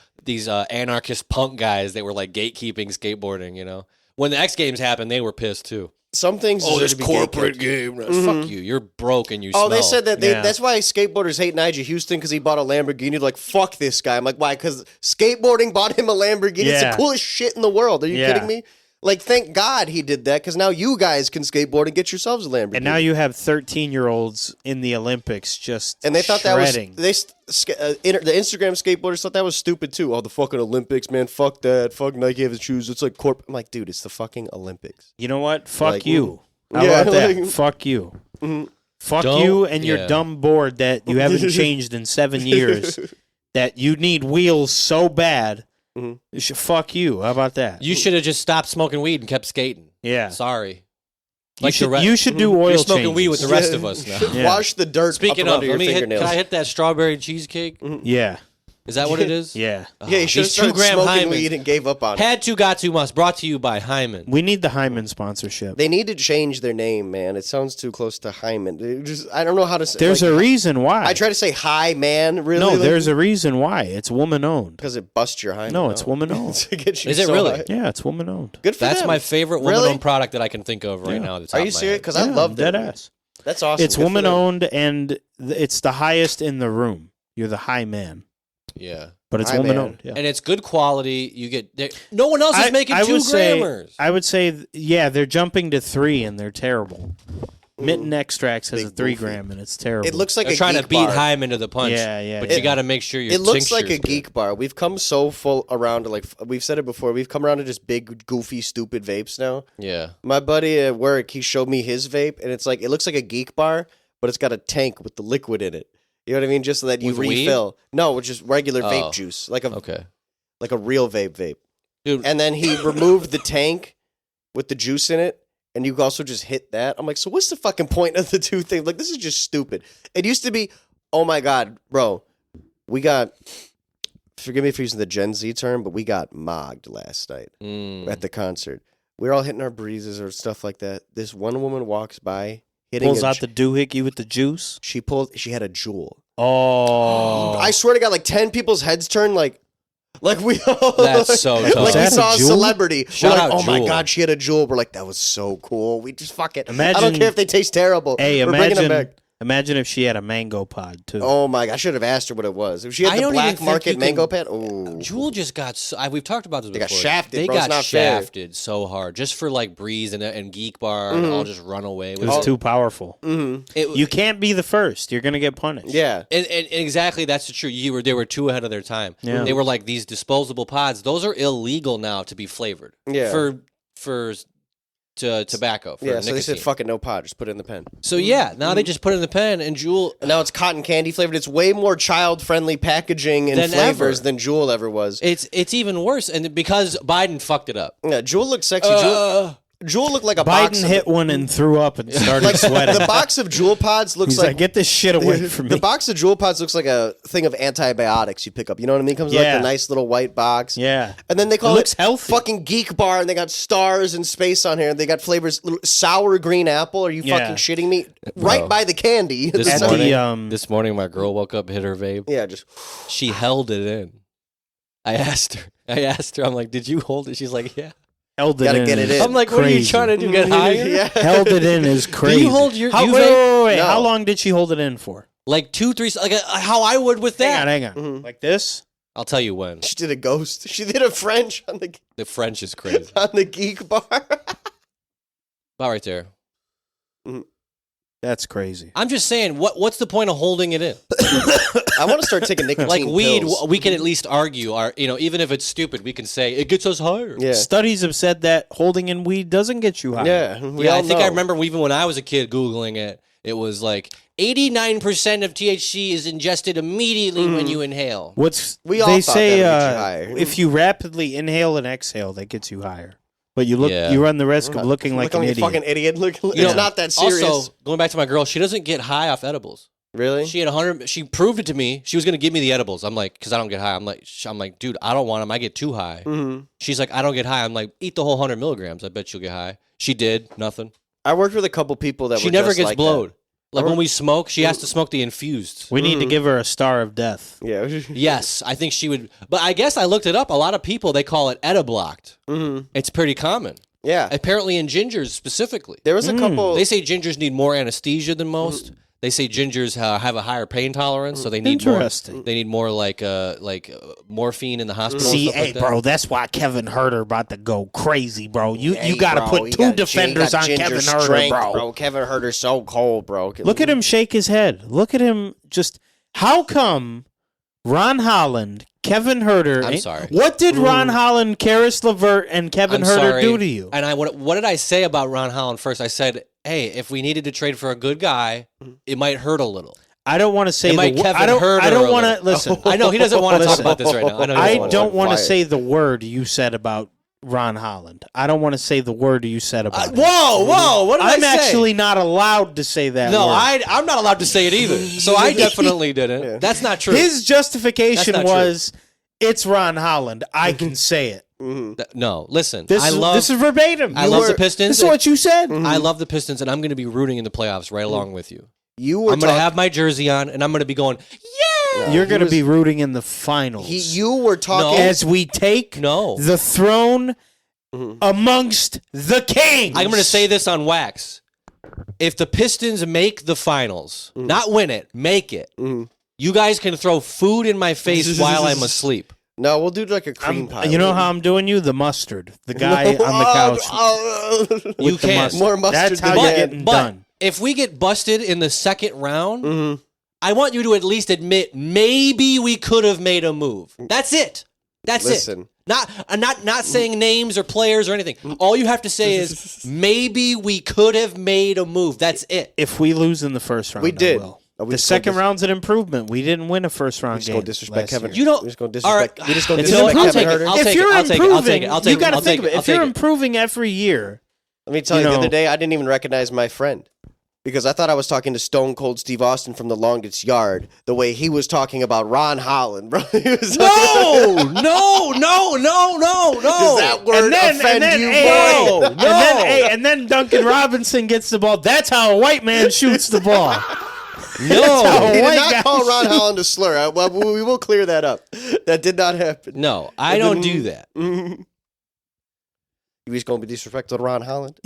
anarchist punk guys that were like gatekeeping skateboarding. You know, when the X Games happened, they were pissed too. Some things. Oh, deserve this to be corporate gatekept. game. Fuck you. You're broke and you. Oh, they smell. said that. Yeah. That's why skateboarders hate Nigel Houston because he bought a Lamborghini. They're like, fuck this guy. I'm like, why? Because skateboarding bought him a Lamborghini. It's Yeah. the coolest shit in the world. Are you kidding me? Like, thank God he did that because now you guys can skateboard and get yourselves a Lamborghini. And now you have 13-year-olds in the Olympics just And they thought shredding. the Instagram skateboarders thought that was stupid too. Oh, the fucking Olympics, man. Fuck that. Fuck Nike having shoes. It's like corporate. I'm like, dude, it's the fucking Olympics. You know what? Fuck Like, you. How yeah, about that? like- Fuck you. Fuck Don't- you and your yeah. dumb board that you haven't changed in 7 years. That you need wheels so bad. You should fuck you. How about that? You should have just stopped smoking weed and kept skating. Yeah. Sorry. You should do oil You're smoking changes. weed with the rest of us now. Yeah. Wash the dirt Speaking up of, under your can fingernails. I hit that strawberry cheesecake? Yeah. Is that what it is? Yeah. Yeah, he should have these started 2-gram smoking Hymens. weed and gave up on it. Had to, got to, must. Brought to you by Hyman. We need the Hyman sponsorship. They need to change their name, man. It sounds too close to Hyman. I don't know how to say. There's a reason why. I try to say hi, man. Really? No, there's a reason why. It's woman owned. because it busts your Hyman. No, it's woman owned. To get you Is it so really? high. Yeah, it's woman owned. Good for That's them. my favorite Really? woman-owned product that I can think of right now. At the top Are you of my serious? head. Because I love dead that. ass. That's awesome. It's Good for woman them. owned, and it's the highest in the room. You're the high man, Yeah. but it's High woman man. owned. Yeah. And it's good quality. You get no one else is making 2 grammars. I would say, yeah, they're jumping to 3, and they're terrible. Mitten Extracts has Big a 3 goofy. gram, and it's terrible. It looks like They're a trying geek to beat bar. Hyman to the punch. Yeah, But yeah. you got to make sure your It looks like a tincture's good. geek bar. We've come so full around to like we've said it before. We've come around to just big, goofy, stupid vapes now. Yeah. My buddy at work, he showed me his vape, and it's like it looks like a geek bar, but it's got a tank with the liquid in it. You know what I mean? Just so that you With weed? refill. No, it's just regular Oh. vape juice, like a Okay. real vape. Dude, And then he removed the tank with the juice in it, and you also just hit that. I'm like, so what's the fucking point of the two things? Like, this is just stupid. It used to be, oh my God, bro, we got, forgive me for using the Gen Z term, but we got mogged last night at the concert. We were all hitting our breezes or stuff like that. This one woman walks by, hitting Pulls a, out the doohickey with the juice. she had a Juul. Oh. I swear to God, like 10 people's heads turned like we all That's so tough. like Is we that a saw a Juul? celebrity. Shout We're like, out oh my Juul. God, she had a Juul. We're like, that was so cool. We just fuck it. I Imagine- don't care if they taste terrible. Hey, We're bringing them back. imagine if she had a mango pod, too. Oh my God, I should have asked her what it was. If she had I the don't even black think market you mango can- pad, oh. Juul just got. We've talked about this They got before. shafted, They bro. It's got not fair. shafted so hard just for like Breeze and Geek Bar and all just run away. It With was it. too powerful. It- You can't be the first. You're going to get punished. Yeah. And exactly, that's the truth. They were too ahead of their time. Yeah. They were like these disposable pods. Those are illegal now to be flavored. Yeah. For tobacco. For Yeah, so they nicotine. said, fuck it, no pod, just put it in the pen. So yeah, now they just put it in the pen and Juul. And now it's cotton candy flavored. It's way more child-friendly packaging and Than flavors ever. than Juul ever was. It's even worse, and because Biden fucked it up. Yeah, Juul looked sexy. Juul looked like a box Biden of- hit one and threw up and started sweating. The box of Juul pods looks He's like, get this shit away from me. The box of Juul pods looks like a thing of antibiotics you pick up. You know what I mean? It comes in like Yeah. a nice little white box. Yeah. And then they call It looks it healthy. fucking Geek Bar, and they got stars and space on here, and they got flavors. Sour green apple. Are you Yeah. fucking shitting me? Right by the candy. This At morning, the, this morning, my girl woke up, hit her vape. Yeah, just She held it in. I asked her. I'm like, "Did you hold it?" She's like, "Yeah." held it Gotta in. get it is in. I'm like, "What are you crazy. trying to do? Get higher?" yeah. Held it in is crazy. Do you hold your? How, you wait, vape? wait, wait. No. How long did she hold it in for? Like 2, 3, like how I would with that. Hang on. Like this? I'll tell you when. She did a ghost. She did a French on The French is crazy. the Geek Bar. About right there. That's crazy. I'm just saying, what's the point of holding it in? I want to start taking nicotine Like weed, pills. we can at least argue. Even if it's stupid, we can say it gets us higher. Yeah. Studies have said that holding in weed doesn't get you high. Yeah, we Yeah, all I think know. I remember even when I was a kid Googling it, it was like 89% of THC is ingested immediately when you inhale. What's We all they thought say? that would get you higher. If you rapidly inhale and exhale, that gets you higher. But you Yeah. you run the risk of looking like an a idiot. fucking idiot. Look, You it's know, not that serious. Also, going back to my girl, she doesn't get high off edibles. really? She had 100. She proved it to me. She was going to give me the edibles. I'm like, because I don't get high. I'm like, dude, I don't want them. I get too high. Mm-hmm. She's like, I don't get high. I'm like, eat the whole 100 milligrams. I bet you'll get high. She did nothing. I worked with a couple people that She were never just gets like blowed. Like Or- when we smoke, she has to smoke the infused. We need to give her a star of death. That. Yeah. Yes, I think she would. But I guess I looked it up. A lot of people, they call it ediblocked. Mm-hmm. It's pretty common. Yeah. Apparently in gingers specifically. There was a couple. They say gingers need more anesthesia than most. They say gingers have a higher pain tolerance, so they need more. Interesting. They need more like morphine in the hospital. and See, stuff hey, like that. bro, that's why Kevin Herter about to go crazy, bro. You Hey, got to bro, put he two got- defenders he got on ginger Kevin Herter, strength, bro. Kevin Herter's so cold, bro. Look at him shake his head. Look at him just. How come Ron Holland, Kevin Herter? I'm sorry. What did Ron Holland, Karis LeVert, and Kevin I'm Herter sorry. do to you? And what did I say about Ron Holland first? I said, hey, if we needed to trade for a good guy, it might hurt a little. I don't want to say It might the word. Kevin I don't. Herter I a don't want to little. listen. I know he doesn't want to talk Listen. about this right now. I know he I doesn't wanna. don't want to quiet. say the word you said about Ron Holland. I don't want to say the word you said about him. Whoa! What did I'm I say? actually not allowed to say that No, word. I'm not allowed to say it either. So I definitely didn't. Yeah. That's not true. His justification That's not was, it's Ron Holland. I can say it. No, listen. This is verbatim. I love the Pistons. This is what you said. I love the Pistons, and I'm going to be rooting in the playoffs right along with you. You were I'm going to have my jersey on, and I'm going to be going, yeah! You're going to be rooting in the finals. You were talking... As we take the throne amongst the kings. I'm going to say this on wax. If the Pistons make the finals, not win it, make it, you guys can throw food in my face while I'm asleep. No, we'll do like a cream pie. You know how I'm doing you? The mustard. The guy on the couch. You can't. More mustard That's how than you're that. getting done. If we get busted in the second round, I want you to at least admit maybe we could have made a move. That's it. That's Listen. it. Not saying names or players or anything. All you have to say is maybe we could have made a move. That's it. If we lose in the first round, We did. I will. We The just second gonna round's an improvement. We didn't win a first round just game. gonna disrespect last Kevin. year. You don't. We're just gonna All disrespect. right. We're just gonna It's disrespect I'll Kevin take it. Herter. I'll If take you're it. I'll take it. I'll take it. I'll take you it. got to I'll think take of it. it. I'll If you're take it. improving every year, Let me tell you, You the know- other day I didn't even recognize my friend because I thought I was talking to Stone Cold Steve Austin from The Longest Yard. The way he was talking about Ron Holland, bro. He was No. Does that word offend you, boy? and then Duncan Robinson gets the ball. That's how a white man shoots the ball. No. He did white not guy call Ron Holland a slur. Well, we will clear that up. That did not happen. No, I don't do that. You just gonna be disrespectful to Ron Holland?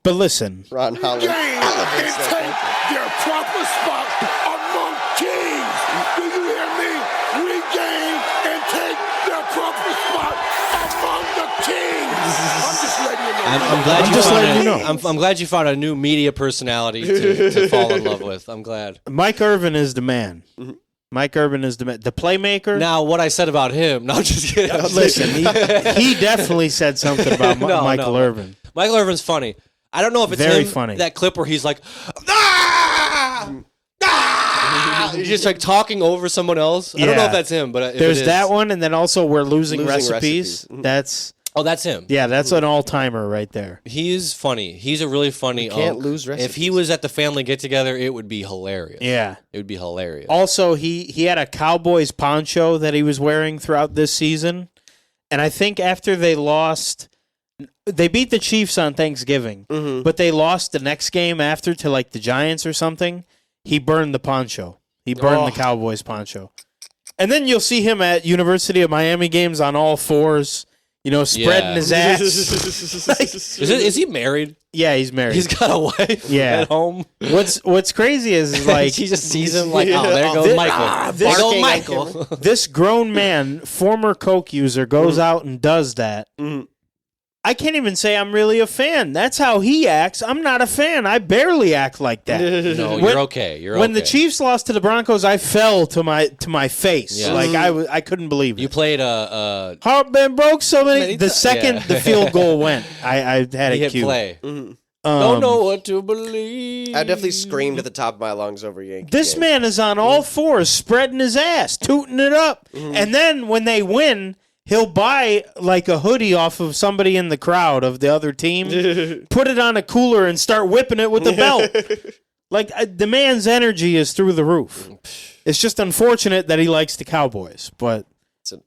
But listen, Ron Holland. and take their proper spot among kings. Do you hear me? Regain and take their proper spot among the kings. I'm just letting you know. I'm glad you just found letting a, you know. I'm glad you found a new media personality to fall in love with. I'm glad. Mike Irvin is the man. Mike Irvin is the man. The playmaker. Now, what I said about him, no, just kidding. Listen, he definitely said something about Michael Irvin. Michael Irvin's funny. I don't know if it's Very him, funny. that clip where he's like, ah! Ah! He's just like talking over someone else. I don't know Yeah. if that's him, but if There's it is, that one, and then also we're losing Losing recipes. recipes. That's that's him. that's an all timer right there. He is funny. He's a really funny. You can't unk. lose If he recipes. was at the family get together, it would be hilarious. Yeah. It would be hilarious. Also, he had a Cowboys poncho that he was wearing throughout this season, and I think after they lost, they beat the Chiefs on Thanksgiving, but they lost the next game after to like the Giants or something. He burned the poncho. He burned the Cowboys poncho, and then you'll see him at University of Miami games on all fours. You know, spreading his ass. Is he married? Yeah, he's married. He's got a wife Yeah. at home. What's crazy is like He just sees him like, oh, there goes Michael. There goes barking Michael. this grown man, former coke user, goes out and does that. I can't even say I'm really a fan. That's how he acts. I'm not a fan. I barely act like that. No, When- you're okay. You're when okay. the Chiefs lost to the Broncos, I fell to my face. Yeah. Like I couldn't believe it. You played a Heart been broke so many. Many The ti- second yeah. the field goal went, I had he it hit cute. play. Don't know what to believe. I definitely screamed at the top of my lungs over Yankee. This game. man is on all fours, spreading his ass, tooting it up, and then when they win, he'll buy like a hoodie off of somebody in the crowd of the other team, put it on a cooler, and start whipping it with the belt. Like the man's energy is through the roof. It's just unfortunate that he likes the Cowboys, but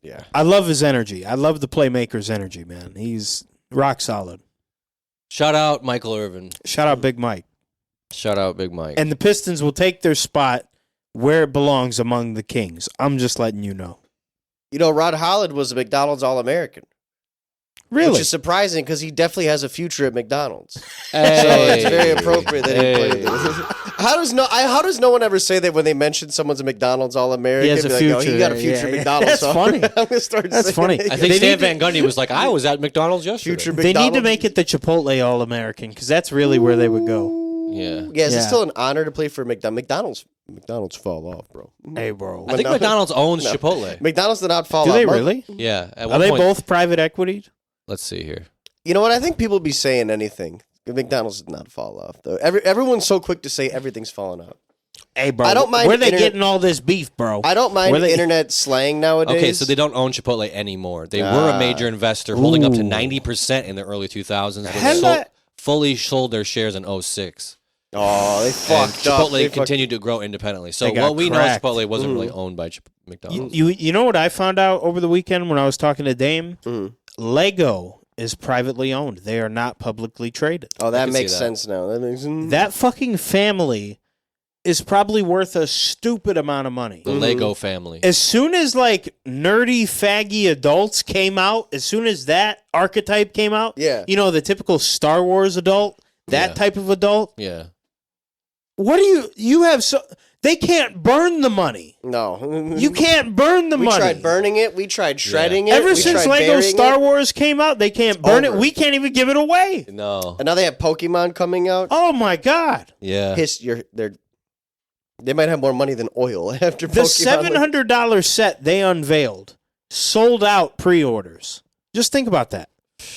Yeah. I love his energy. I love the playmaker's energy, man. He's rock solid. Shout out Michael Irvin. Shout out Big Mike. Shout out Big Mike. And the Pistons will take their spot where it belongs among the Kings. I'm just letting you know. You know, Ron Holland was a McDonald's All-American. Really? Which is surprising because he definitely has a future at McDonald's. Hey. So it's very appropriate that Hey. he played this. How does no one ever say that when they mention someone's a McDonald's All-American? He has a Be like, future oh, he got a there. future Yeah, yeah. McDonald's. That's so funny. I'm gonna start That's saying funny. it. I They think Stan need to- Van Gundy was like, I was at McDonald's yesterday. Future They McDonald's. need to make it the Chipotle All-American because that's really where they would go. Yeah. Yeah, is it Yeah. still an honor to play for McDonald's? McDonald's fall off, bro. Hey, bro. I think McDonald's owns Chipotle. McDonald's did not fall Do off. they Mo- really? Yeah. At Are one they point, both private equity? Let's see here. You know what? I think people be saying anything. McDonald's did not fall off, though. Everyone's so quick to say everything's falling off. Hey, bro. I don't mind Where they internet- getting all this beef, bro? I don't mind internet slang nowadays. Okay, so they don't own Chipotle anymore. They were a major investor, holding up to 90% in the early 2000s. When they fully sold their shares in 06. Oh, they fucked up. Chipotle continued to grow independently. So what we know, Chipotle wasn't really owned by McDonald's. You know what I found out over the weekend when I was talking to Dame? Lego is privately owned. They are not publicly traded. Oh, that makes sense now. That fucking family is probably worth a stupid amount of money. The Lego family. As soon as like nerdy, faggy adults came out, as soon as that archetype came out, you know, the typical Star Wars adult, that type of adult. Yeah. What do you have they can't burn the money. No. You can't burn the money. We tried burning it. We tried shredding it. Ever since Lego Star Wars came out, they can't burn it. We can't even give it away. No. And now they have Pokemon coming out. Oh my God. Yeah. They might have more money than oil after The Pokemon. $700 set they unveiled sold out pre-orders. Just think about that.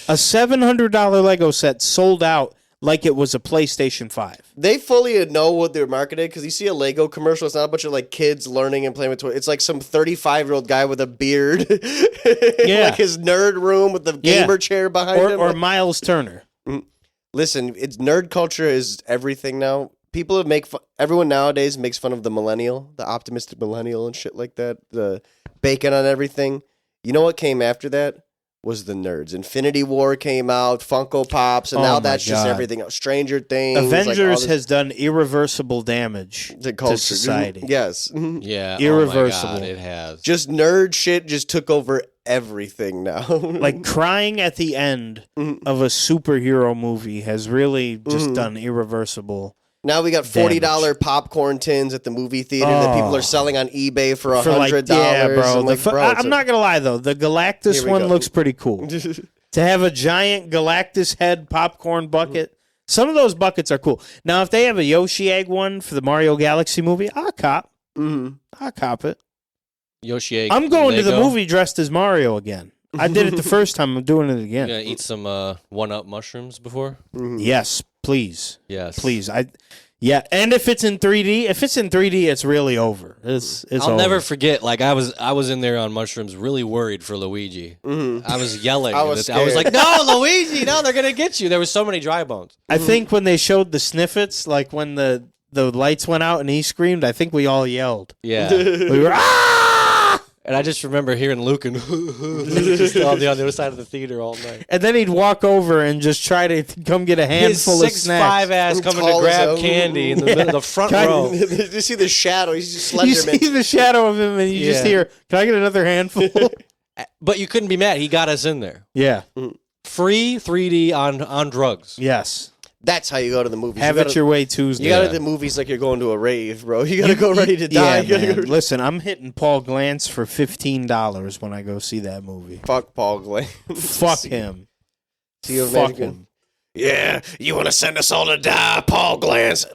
A $700 Lego set sold out like it was a PlayStation 5. They fully know what they're marketing because you see a Lego commercial. It's not a bunch of like kids learning and playing with toys. It's like some 35-year-old guy with a beard, like his nerd room with the gamer chair behind him, or Miles Turner. Listen, it's nerd culture is everything now. People everyone nowadays makes fun of the millennial, the optimistic millennial and shit like that. The bacon on everything. You know what came after that? Was the nerds. Infinity War came out, Funko Pops, and now that's just everything else. Stranger Things. Avengers has done irreversible damage to society. Yes. Yeah. Irreversible. Oh my God, it has. Just nerd shit just took over everything now. Like crying at the end of a superhero movie has really just done irreversible. Now we got $40 popcorn tins at the movie theater that people are selling on eBay for $100. Yeah, bro. I'm I'm not gonna lie though, the Galactus one looks pretty cool. To have a giant Galactus head popcorn bucket, some of those buckets are cool. Now, if they have a Yoshi egg one for the Mario Galaxy movie, I'll cop. I'll cop it. Yoshi egg. I'm going Lego. to the movie dressed as Mario again. I did it the first time. I'm doing it again. You gonna eat some one-up mushrooms before? Yes, please. Yes, please. Yeah, and if it's in 3D, it's really over. I'll over. Never forget. Like I was in there on mushrooms, really worried for Luigi. I was yelling. I was like, "No, Luigi! No, they're gonna get you." There was so many dry bones. I think when they showed the sniffets, like when the lights went out and he screamed, I think we all yelled. Yeah, we were And I just remember hearing Luke and just on the other side of the theater all night. And then he'd walk over and just try to come get a handful of snacks. 6'5" ass coming to grab candy in the middle of the front row. You see the shadow. He's just Slenderman. You see the shadow of him and you just hear, "Can I get another handful?" But you couldn't be mad. He got us in there. Yeah. Free 3D on drugs. Yes. That's how you go to the movies. Have it your way Tuesday. You got to the movies like you're going to a rave, bro. You got to go ready to die. Yeah, man. Listen, I'm hitting Paul Glantz for $15 when I go see that movie. Fuck Paul Glantz. Fuck him. Fuck him. Yeah, you want to send us all to die, Paul Glantz?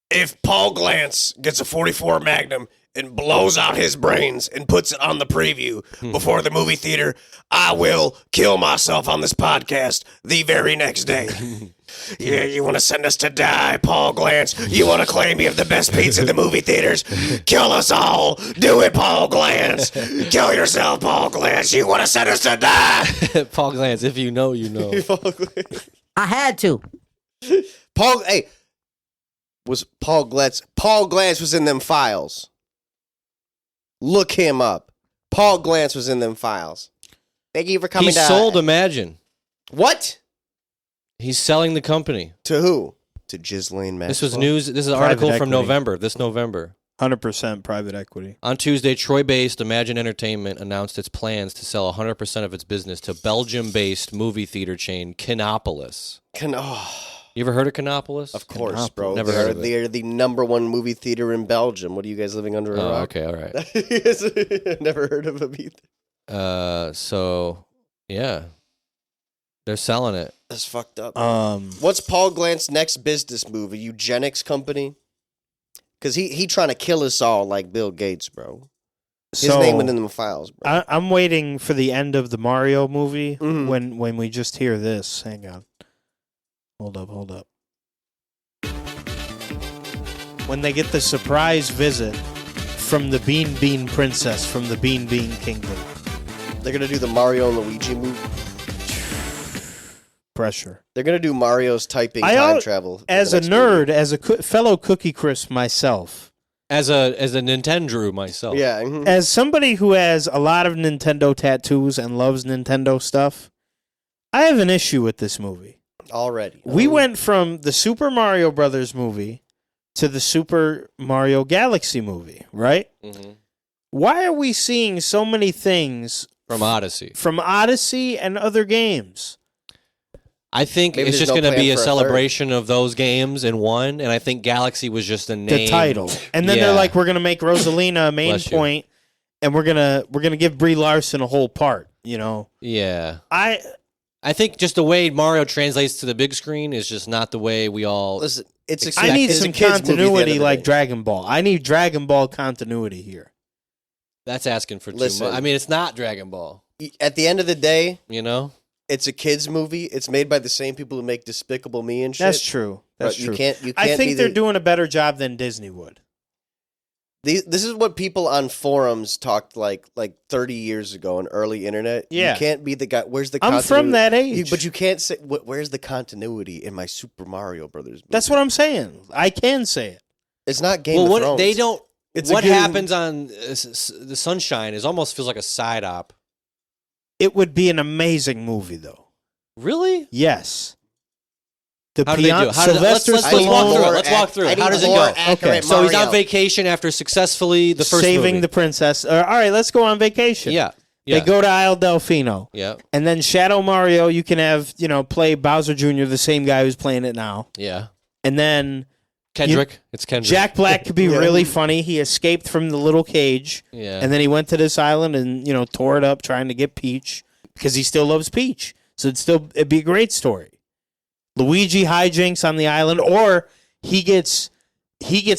If Paul Glantz gets a 44 Magnum and blows out his brains and puts it on the preview before the movie theater, I will kill myself on this podcast the very next day. Yeah, you want to send us to die, Paul Glantz? You want to claim you have the best pizza in the movie theaters? Kill us all. Do it, Paul Glantz. Kill yourself, Paul Glantz. You want to send us to die? Paul Glantz, if you know, you know. I had to. Was Paul Glantz. Paul Glantz was in them files. Look him up. Paul Glantz was in them files. Thank you for coming. He sold Imagine. What? He's selling the company. To who? To Ghislaine Maxwell. This was news. This is an article from November. This November. 100% private equity. On Tuesday, Troy-based Imagine Entertainment announced its plans to sell 100% of its business to Belgium-based movie theater chain Kinopolis. You ever heard of Kinopolis? Of course, bro. Never heard of it. They're the number one movie theater in Belgium. What are you guys living under a rock? Okay, all right. Never heard of them either. So, yeah. They're selling it. That's fucked up. What's Paul Glantz's next business move? A eugenics company? Because he trying to kill us all like Bill Gates, bro. His name went in the files, bro. I'm waiting for the end of the Mario movie when we just hear this. Hang on. Hold up. when they get the surprise visit from the Bean Bean Princess from the Bean Bean Kingdom. They're gonna do the Mario and Luigi movie. Pressure. They're gonna do Mario's typing time travel. As a nerd, as a fellow Cookie Crisp myself, As a Nintendo myself. Yeah. as somebody who has a lot of Nintendo tattoos and loves Nintendo stuff, I have an issue with this movie. Already. We went from the Super Mario Brothers movie to the Super Mario Galaxy movie, right? Mm-hmm. Why are we seeing so many things From Odyssey. from Odyssey and other games? I think Maybe it's there's just no going to plan be a for a celebration of those games in one, and I think Galaxy was just the name. The title. And then they're like, we're going to make Rosalina a main Bless you. point, and we're gonna give Brie Larson a whole part, you know? Yeah. I think just the way Mario translates to the big screen is just not the way we all... Listen, it's I need it's a some kid's movie at the end continuity of the like day. Dragon Ball. I need Dragon Ball continuity here. That's asking for too Listen. much. I mean, it's not Dragon Ball, At the end of the day, you know? it's a kid's movie. It's made by the same people who make Despicable Me and shit. That's true. That's But true. You can't I think be they're the- doing a better job than Disney would. This is what people on forums talked like 30 years ago on early internet. Yeah. You can't be the guy. Where's the I'm continuity? from that age. But you can't say, where's the continuity in my Super Mario Brothers movie? That's what I'm saying. I can say it. It's not Game Well, of what Thrones. they don't... It's a what good- happens on the Sunshine is almost feels like a side op. It would be an amazing movie, though. Really? Yes. The How do they do it? Sylvester Let's Stallone walk through it. more Let's walk through I it. need How does it more go? accurate Okay. So he's Mario. on vacation after successfully the first saving movie. the princess. All right, let's go on vacation. Yeah. Yeah. They go to Isle Delfino. Yeah. And then Shadow Mario, you can have, play Bowser Jr., the same guy who's playing it now. Yeah. And then Kendrick. It's Kendrick. Jack Black could be really funny. He escaped from the little cage. Yeah. And then he went to this island and, tore it up trying to get Peach because he still loves Peach. So it'd be a great story. Luigi hijinks on the island, or he gets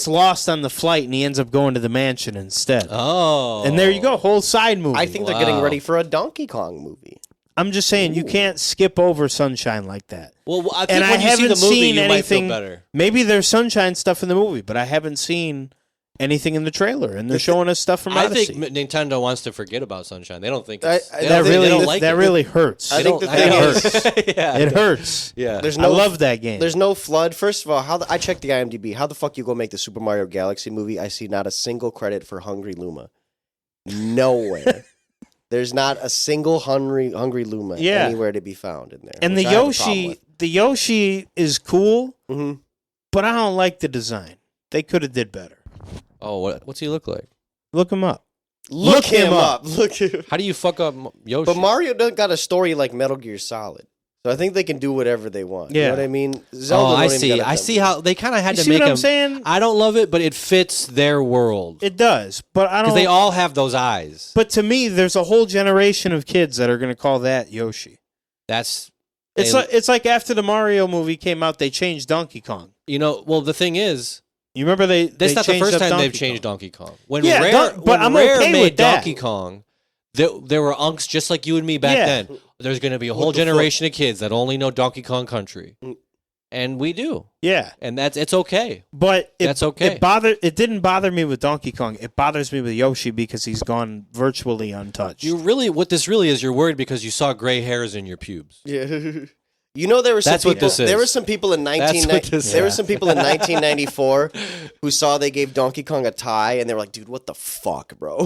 lost on the flight and he ends up going to the mansion instead. Oh. And there you go, whole side movie. I think they're getting Wow. ready for a Donkey Kong movie. I'm just saying you can't skip over Sunshine like that. Well, I think And I when you see haven't the movie, seen you might feel anything. better. Maybe there's Sunshine stuff in the movie, but I haven't seen anything in the trailer, and they're showing us stuff from I Odyssey. think Nintendo wants to forget about Sunshine. They don't think I- it's, I- they that don't, really they don't like that it. really hurts. I think the I thing know. is, yeah. It hurts. Yeah. there's I no love that game. There's no flood. First of all, I checked the IMDb. How the fuck you go make the Super Mario Galaxy movie? I see not a single credit for Hungry Luma. Nowhere. There's not a single Hungry Luma anywhere to be found in there. And which the I have a problem Yoshi is cool, with. Mhm. but I don't like the design. They could have did better. Oh, what's he look like? Look him up. Look him up. Look him. How do you fuck up Yoshi? But Mario doesn't got a story like Metal Gear Solid. So I think they can do whatever they want. You Yeah. know what I mean? Zelda Oh, I don't even see. got a I see how they kind of had You to see make what I'm him. saying? I don't love it, but it fits their world It does, but I because don't. they all have those eyes. But to me, there's a whole generation of kids that are going to call that Yoshi. That's It's like after the Mario movie came out, they changed Donkey Kong. well, the thing is, You remember they? that's not the changed first up time Donkey they've changed Kong. Donkey Kong. When Yeah, Rare, but when I'm Rare okay made with that. Donkey Kong, there were unks just like you and me back Yeah. then. There's going to be a whole What the fuck? generation of kids that only know Donkey Kong Country, and we do, Yeah, and it's okay. but That's okay. It didn't bother me with Donkey Kong. It bothers me with Yoshi because he's gone virtually untouched. What this really is, you're worried because you saw gray hairs in your pubes. Yeah. You know there were some That's what people. this is. There were some people in That's what this There were is. some people in 1994 who saw they gave Donkey Kong a tie and they were like, "Dude, what the fuck, bro?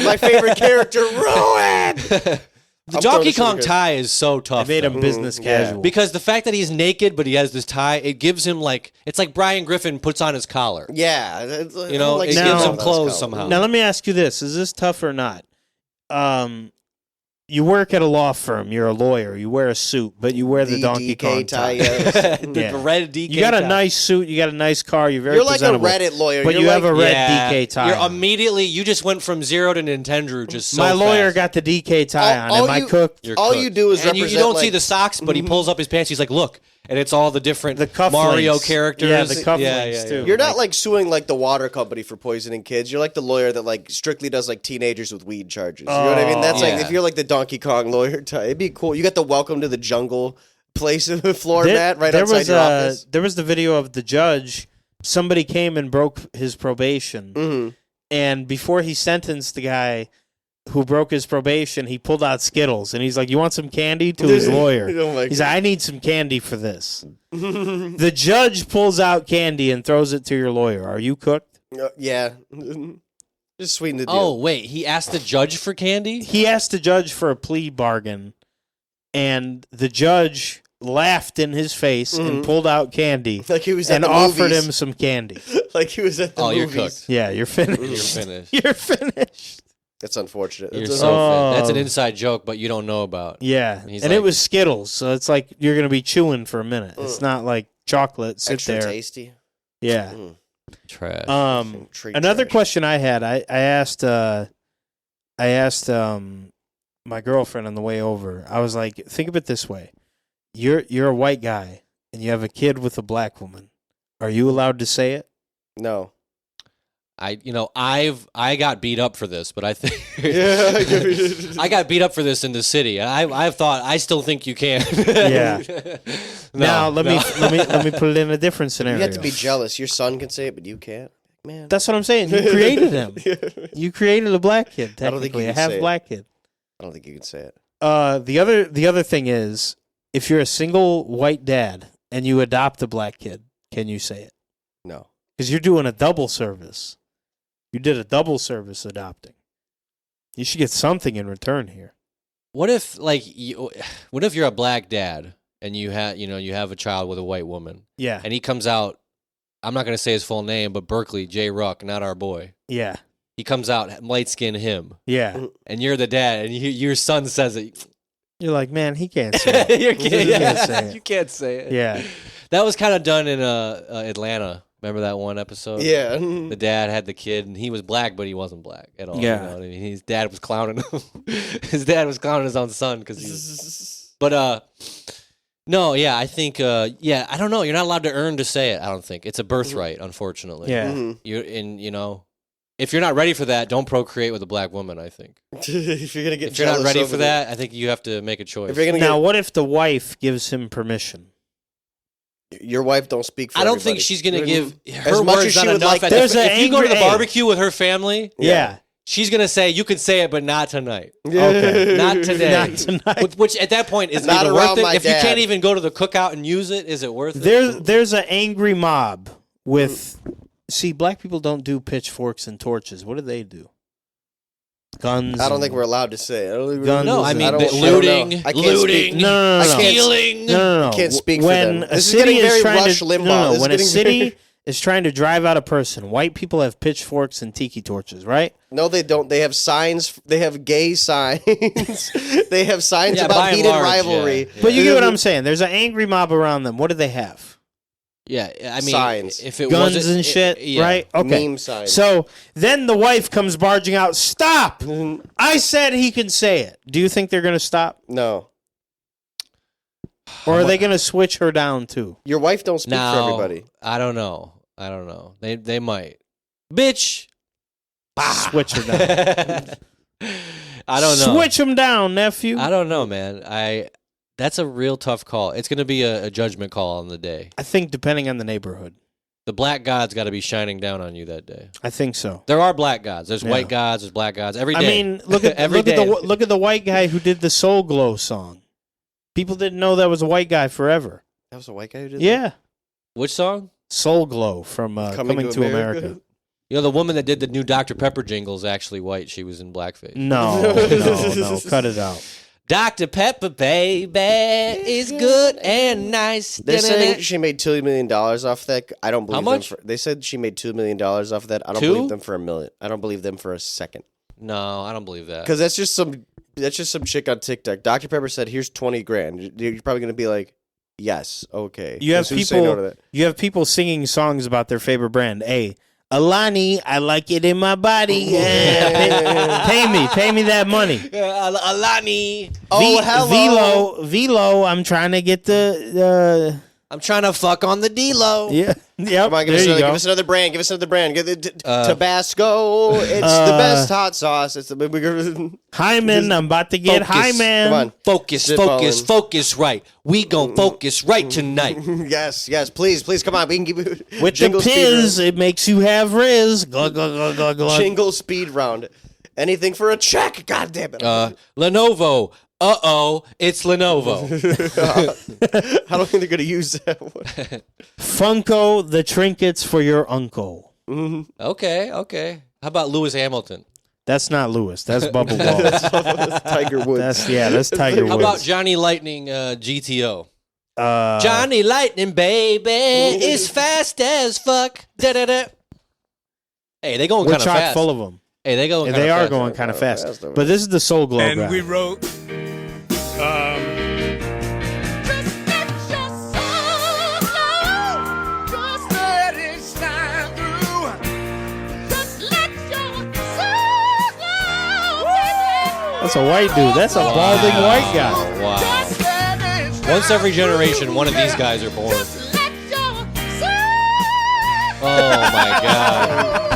My favorite character ruined." The I'm Donkey throwing Kong this tie is so tough. They made him though. business yeah. casual. Because the fact that he's naked but he has this tie, it gives him it's like Brian Griffin puts on his collar. Yeah, You know, it gives him clothes somehow. Now let me ask you this: is this tough or not? You work at a law firm. You're a lawyer. You wear a suit, but you wear the Donkey DK Kong tie. yes. The Yeah. red DK You got a tie. nice suit. You got a nice car. You're very You're like a presentable. Reddit lawyer, but you're you have like- a red Yeah. DK tie. You're on. immediately, you just went from zero to Nintendo just so My lawyer fast. got the DK tie on. All Am I you- cooked? You're all cooked. you do is and represent. you don't see like- the socks, but he pulls up his pants. He's like, look. And it's all the different The cufflinks. Mario characters. Yeah, the cufflinks, too. You're not like suing like the water company for poisoning kids. You're like the lawyer that like strictly does like teenagers with weed charges. You know what I mean? That's like Yeah. if you're like the Donkey Kong lawyer type, it'd be cool. You got the Welcome to the Jungle place in the floor mat right outside your office. There was the video of the judge somebody came and broke his probation, and before he sentenced the guy who broke his probation, he pulled out Skittles, and he's like, "You want some candy?" to his lawyer. He's like, "I need some candy for this." The judge pulls out candy and throws it to your lawyer. Are you cooked? Yeah. Just sweeten the deal. Oh, wait. He asked the judge for candy? He asked the judge for a plea bargain, and the judge laughed in his face and pulled out candy like he was at and the offered movies. him some candy. Like he was at the movies. You're cooked. Yeah, you're finished. You're finished. You're finished. That's unfortunate. You're That's so Oh. That's an inside joke, but you don't know about. Yeah, He's and it like- was Skittles, so it's like you're going to be chewing for a minute. It's not like chocolate. Sit extra there. tasty. Yeah. Trash. Treat Another trash. question I had, I asked my girlfriend on the way over. I was like, think of it this way: you're a white guy and you have a kid with a black woman. Are you allowed to say it? No. I got beat up for this, but I think I got beat up for this in the city. I've thought I still think you can. Yeah. No, now let me put it in a different scenario. You have to be jealous. Your son can say it, but you can't. Man. That's what I'm saying. You created him. You created a black kid. I don't think Technically, you a can half say it. black kid. I don't think you can say it. The other thing is, if you're a single white dad and you adopt a black kid, can you say it? No. Because you're doing a double service. You did a double service adopting. You should get something in return here. What if you're a black dad and you have a child with a white woman? Yeah. And he comes out, I'm not going to say his full name, but Berkeley J. Ruck, not our boy. Yeah. He comes out light skinned him. Yeah. And you're the dad, and your son says it. You're like, man, he can't say it. You can't say it. You can't say it. Yeah. That was kind of done in Atlanta. Remember that one episode? Yeah. The dad had the kid, and he was black, but he wasn't black at all. Yeah. You know what I mean? His dad was clowning him. His dad was clowning his own son because he. But no, yeah, I think I don't know. You're not allowed to earn to say it. I don't think it's a birthright, unfortunately. Yeah. If you're not ready for that, don't procreate with a black woman. I think If you're gonna get if you're not jealous ready over for that, I think you have to make a choice. if you're gonna Now, what if the wife gives him permission? your wife don't speak for I don't everybody. think she's gonna give her As much words as not she would enough. like At that. There's if you go to the angry- barbecue with her family, Yeah. she's gonna say you can say it, but not tonight. Okay. Not today. Not tonight. Which at that point is Not even around worth it. my If you dad. can't even go to the cookout and use it, is it worth it? There's an angry mob with. See, black people don't do pitchforks and torches. What do they do? Guns. I don't think and- we're allowed to say it. I don't think we're Guns No, I and- mean I don't- I don't looting, know. I can't looting, speak. No. I can't- stealing. No. Can't speak for when them. a This is city getting very trying Rush to Limbaugh. no, This is when a getting city very- is trying to drive out a person, white people have pitchforks and tiki torches, right? No, they don't. They have signs. They have gay signs. They have signs Yeah, by about and heated large, rivalry. yeah. But you get what I'm saying. There's an angry mob around them. What do they have? Yeah, I mean, Signs. if it Guns wasn't, and shit, yeah. right? Okay. Meme signs. So then the wife comes barging out. Stop! I said he can say it. Do you think they're going to stop? No, Or are they going to switch her down too? your wife don't speak Now, for everybody. I don't know. They might. Bitch. Switch her down. I don't know. Switch them down, nephew. I don't know, man. That's a real tough call. It's going to be a judgment call on the day. I think depending on the neighborhood. The black god's got to be shining down on you that day. I think so. There are black gods. There's Yeah. white gods. There's black gods. Every I day. mean, look at every day. look at the white guy who did the Soul Glow song. People didn't know that was a white guy forever. That was a white guy who did Yeah, Which song? Soul Glow from Coming to America. You know, the woman that did the new Dr. Pepper jingle is actually white. She was in blackface. No, cut it out. Dr. Pepper, baby, is good and nice. They're saying she made $2 million off that. I don't believe How much? them. They said she made $2 million off that. I don't Two? believe them for $1 million. I don't believe them for a second. No, I don't believe that. Because that's just some chick on TikTok. Dr. Pepper said, "Here's 20 grand." You're probably gonna be like, "Yes, okay." You have Who's saying no to people. that? You have people singing songs about their favorite brand. Hey, Alani, I like it in my body. Yeah. pay me that money. Alani. Oh, hello. Velo, I'm trying to get the I'm trying to fuck on the D-Lo. Yeah. Yep. Come on, give us another brand. Give us another brand. Give it Tabasco. It's the best hot sauce. It's the Hyman. I'm about to get Hyman. Come on. Focus right. We gon' focus right tonight. Yes. Please, come on. We can give you With the Piz, it makes you have Riz. Glug, glug, glug, glug, glug. Jingle speed round. Anything for a check. God damn it. Lenovo. It's Lenovo. I don't think they're going to use that one. Funko, the trinkets for your uncle. Mm-hmm. Okay. How about Lewis Hamilton? That's not Lewis. That's Bubba Ball. That's Tiger Woods. That's Tiger Woods. How about Johnny Lightning GTO? Johnny Lightning, baby, is fast as fuck. Da-da-da. Hey, they going kind of fast. We're chock full of them. Hey, they going. They are going kind of fast. But this is the Soul Glow And guy. we wrote. That's a white dude. That's a balding white guy. Wow. Once every generation, one of these guys are born. Oh my God.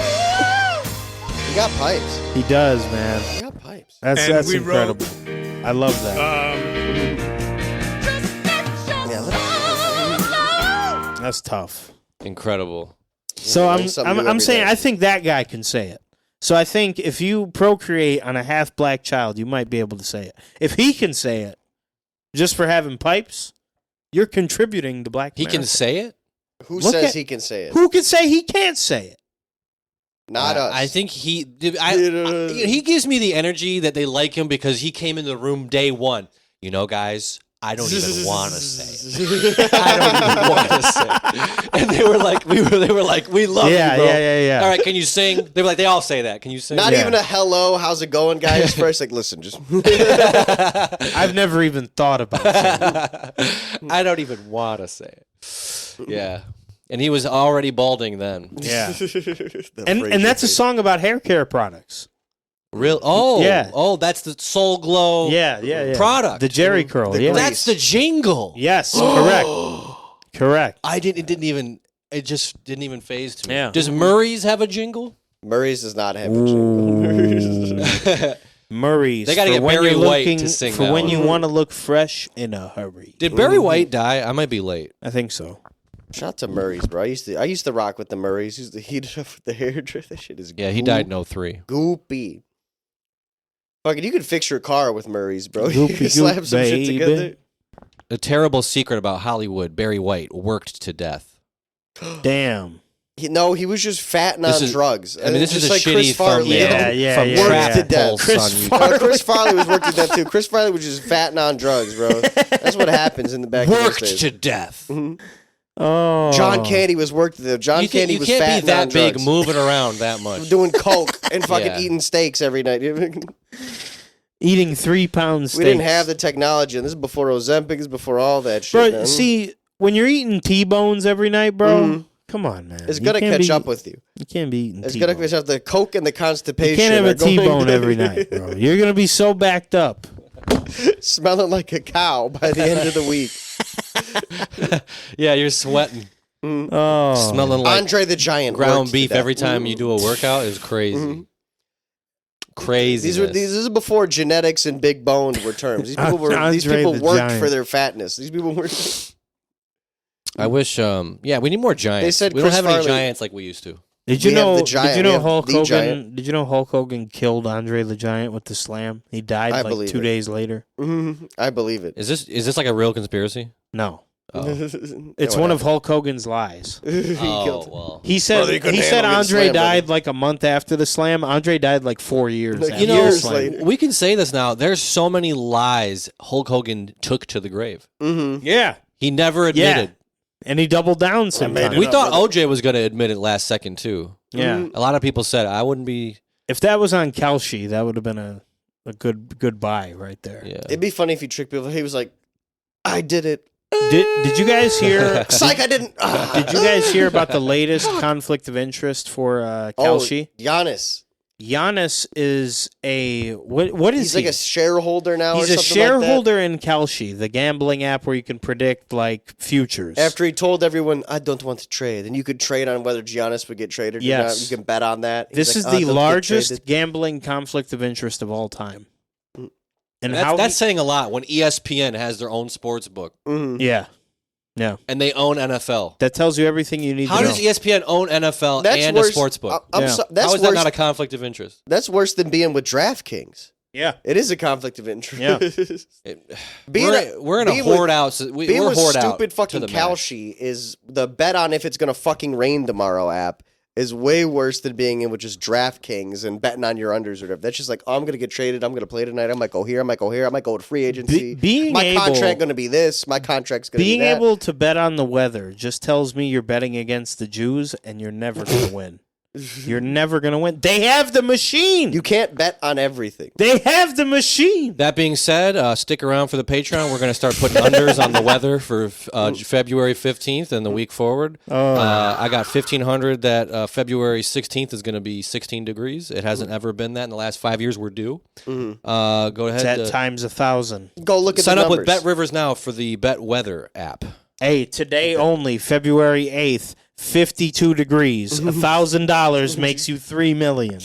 He got pipes. He does, man. He got pipes. That's incredible. I love that. That's tough. Incredible. So I'm saying I think that guy can say it. So I think if you procreate on a half black child, you might be able to say it. If he can say it, just for having pipes, you're contributing to Black America. He can say it? Who says he can say it? Who can say he can't say it? Not us. I think he gives me the energy that they like him because he came in the room day one. You know, guys, I don't even want to say it. I don't even want to say it. And they were like, we love you, bro. Yeah. All right, can you sing? They were like, they all say that. Can you sing? Not even a hello, how's it going, guys? First, like, listen, just. I've never even thought about it. I don't even want to say it. Yeah. And he was already balding then. Yeah. and that's a song about hair care products. Real? Oh, yeah. Oh, that's the Soul Glow. Yeah. Product. The Jerry curl. Yeah. That's the jingle. Yes, correct. Correct. It just didn't even phase to me. Yeah. Does Murray's have a jingle? Murray's does not have a jingle. Murray's. They got to get Barry White to sing for that when one. you want to look fresh in a hurry. Did Barry White die? I might be late. I think so. Shout out to Murray's, bro. I used to rock with the Murray's. Used to heat it up with the hair drip. That shit is He died in 03. Goopy. Fucking, you could fix your car with Murray's, bro. Goopy, You could slap some shit together. A terrible secret about Hollywood. Barry White worked to death. Damn. He was just fatting on drugs. I mean, this is just a like shitty Chris Farley. Yeah. Worked to death. Chris Farley was worked to death too. Chris Farley was just fatting on drugs, bro. That's what happens in the back. Worked of those days. to death. Mm-hmm. Oh. John Candy was worked to death. John Candy was fatting on You can't be that big, drugs. moving around that much. Doing coke and fucking eating steaks every night. Eating 3 pounds steaks. We didn't have the technology. And this is before Ozempic. This is before all that shit. Bro, man. see, when you're eating T-bones every night, bro, come on, man. It's going to catch up with you. You can't be eating It's T-bone. going to catch up. The coke and the constipation. You can't have a are going T-bone to- every night, bro. You're going to be so backed up. Smelling like a cow by the end of the week. Yeah, you're sweating. Oh. Smelling like Andre the Giant. ground worked to beef death. every time you do a workout is crazy. Crazy. This is before genetics and big boned were terms. These people Andre the worked Giant. for their fatness. These people were. I wish. We need more giants. They said we don't Chris have Farley- any giants like we used to. Did you We have know? the Giant. Did you We know have Hulk the Hogan? Giant. Did you know Hulk Hogan killed Andre the Giant with the slam? He died I like believe 2 it. days later. I believe it. Is this like a real conspiracy? No, Oh, it's one of Hulk Hogan's lies. He killed him. Well. He said Brother, you couldn't he said handle me to Andre slam, died brother. like a month after the slam. Andre died like 4 years. Like, after You know, the years slam. later. we can say this now. There's so many lies Hulk Hogan took to the grave. Yeah, He never admitted. and he doubled down sometimes. We thought OJ was going to admit it last second too. Yeah, A lot of people said I wouldn't be. if that was on Kalshi, that would have been a good buy right there. Yeah. It'd be funny if you tricked people. He was like, "I did it." Did you guys hear? Psych! I didn't. Did you guys hear about the latest conflict of interest for Kalshi? Giannis. Giannis is a what is He's he? like a shareholder now. He's or a something shareholder in Kalshi, the gambling app where you can predict like futures. After he told everyone, "I don't want to trade," and you could trade on whether Giannis would get traded. Yes. or not. You can bet on that. He's This like, is "I the don't get largest traded." gambling conflict of interest of all time. And That's saying a lot when ESPN has their own sports book yeah. and they own NFL. That tells you everything you need How to know. does ESPN own NFL That's and worse. a sports book? That's How is that worse. not a conflict of interest? That's worse than being with DraftKings. Yeah. It is a conflict of interest. Yeah. We're in a hoard out. Being We're with hoard out stupid to fucking the match. Kalshi is the bet on if it's gonna fucking rain tomorrow app is way worse than being in with just DraftKings and betting on your unders or whatever. That's just like, oh, I'm gonna get traded. I'm gonna play tonight. I might go here. I might go here. I might go to free agency. My contract gonna be this. My contract's gonna be that. Being able to bet on the weather just tells me you're betting against the Jews and you're never going to win. You're never going to win. They have the machine. You can't bet on everything. They have the machine. That being said, stick around for the Patreon. We're going to start putting unders on the weather for February 15th and the week forward. I got 1,500 that February 16th is going to be 16 degrees. It hasn't ever been that in the last 5 years. We're due. Go ahead. It's at times 1,000. Go look at Sign the up with numbers. Bet Rivers now for the Bet Weather app. Hey, today only, February 8th, 52 degrees. $1,000 makes you $3 million.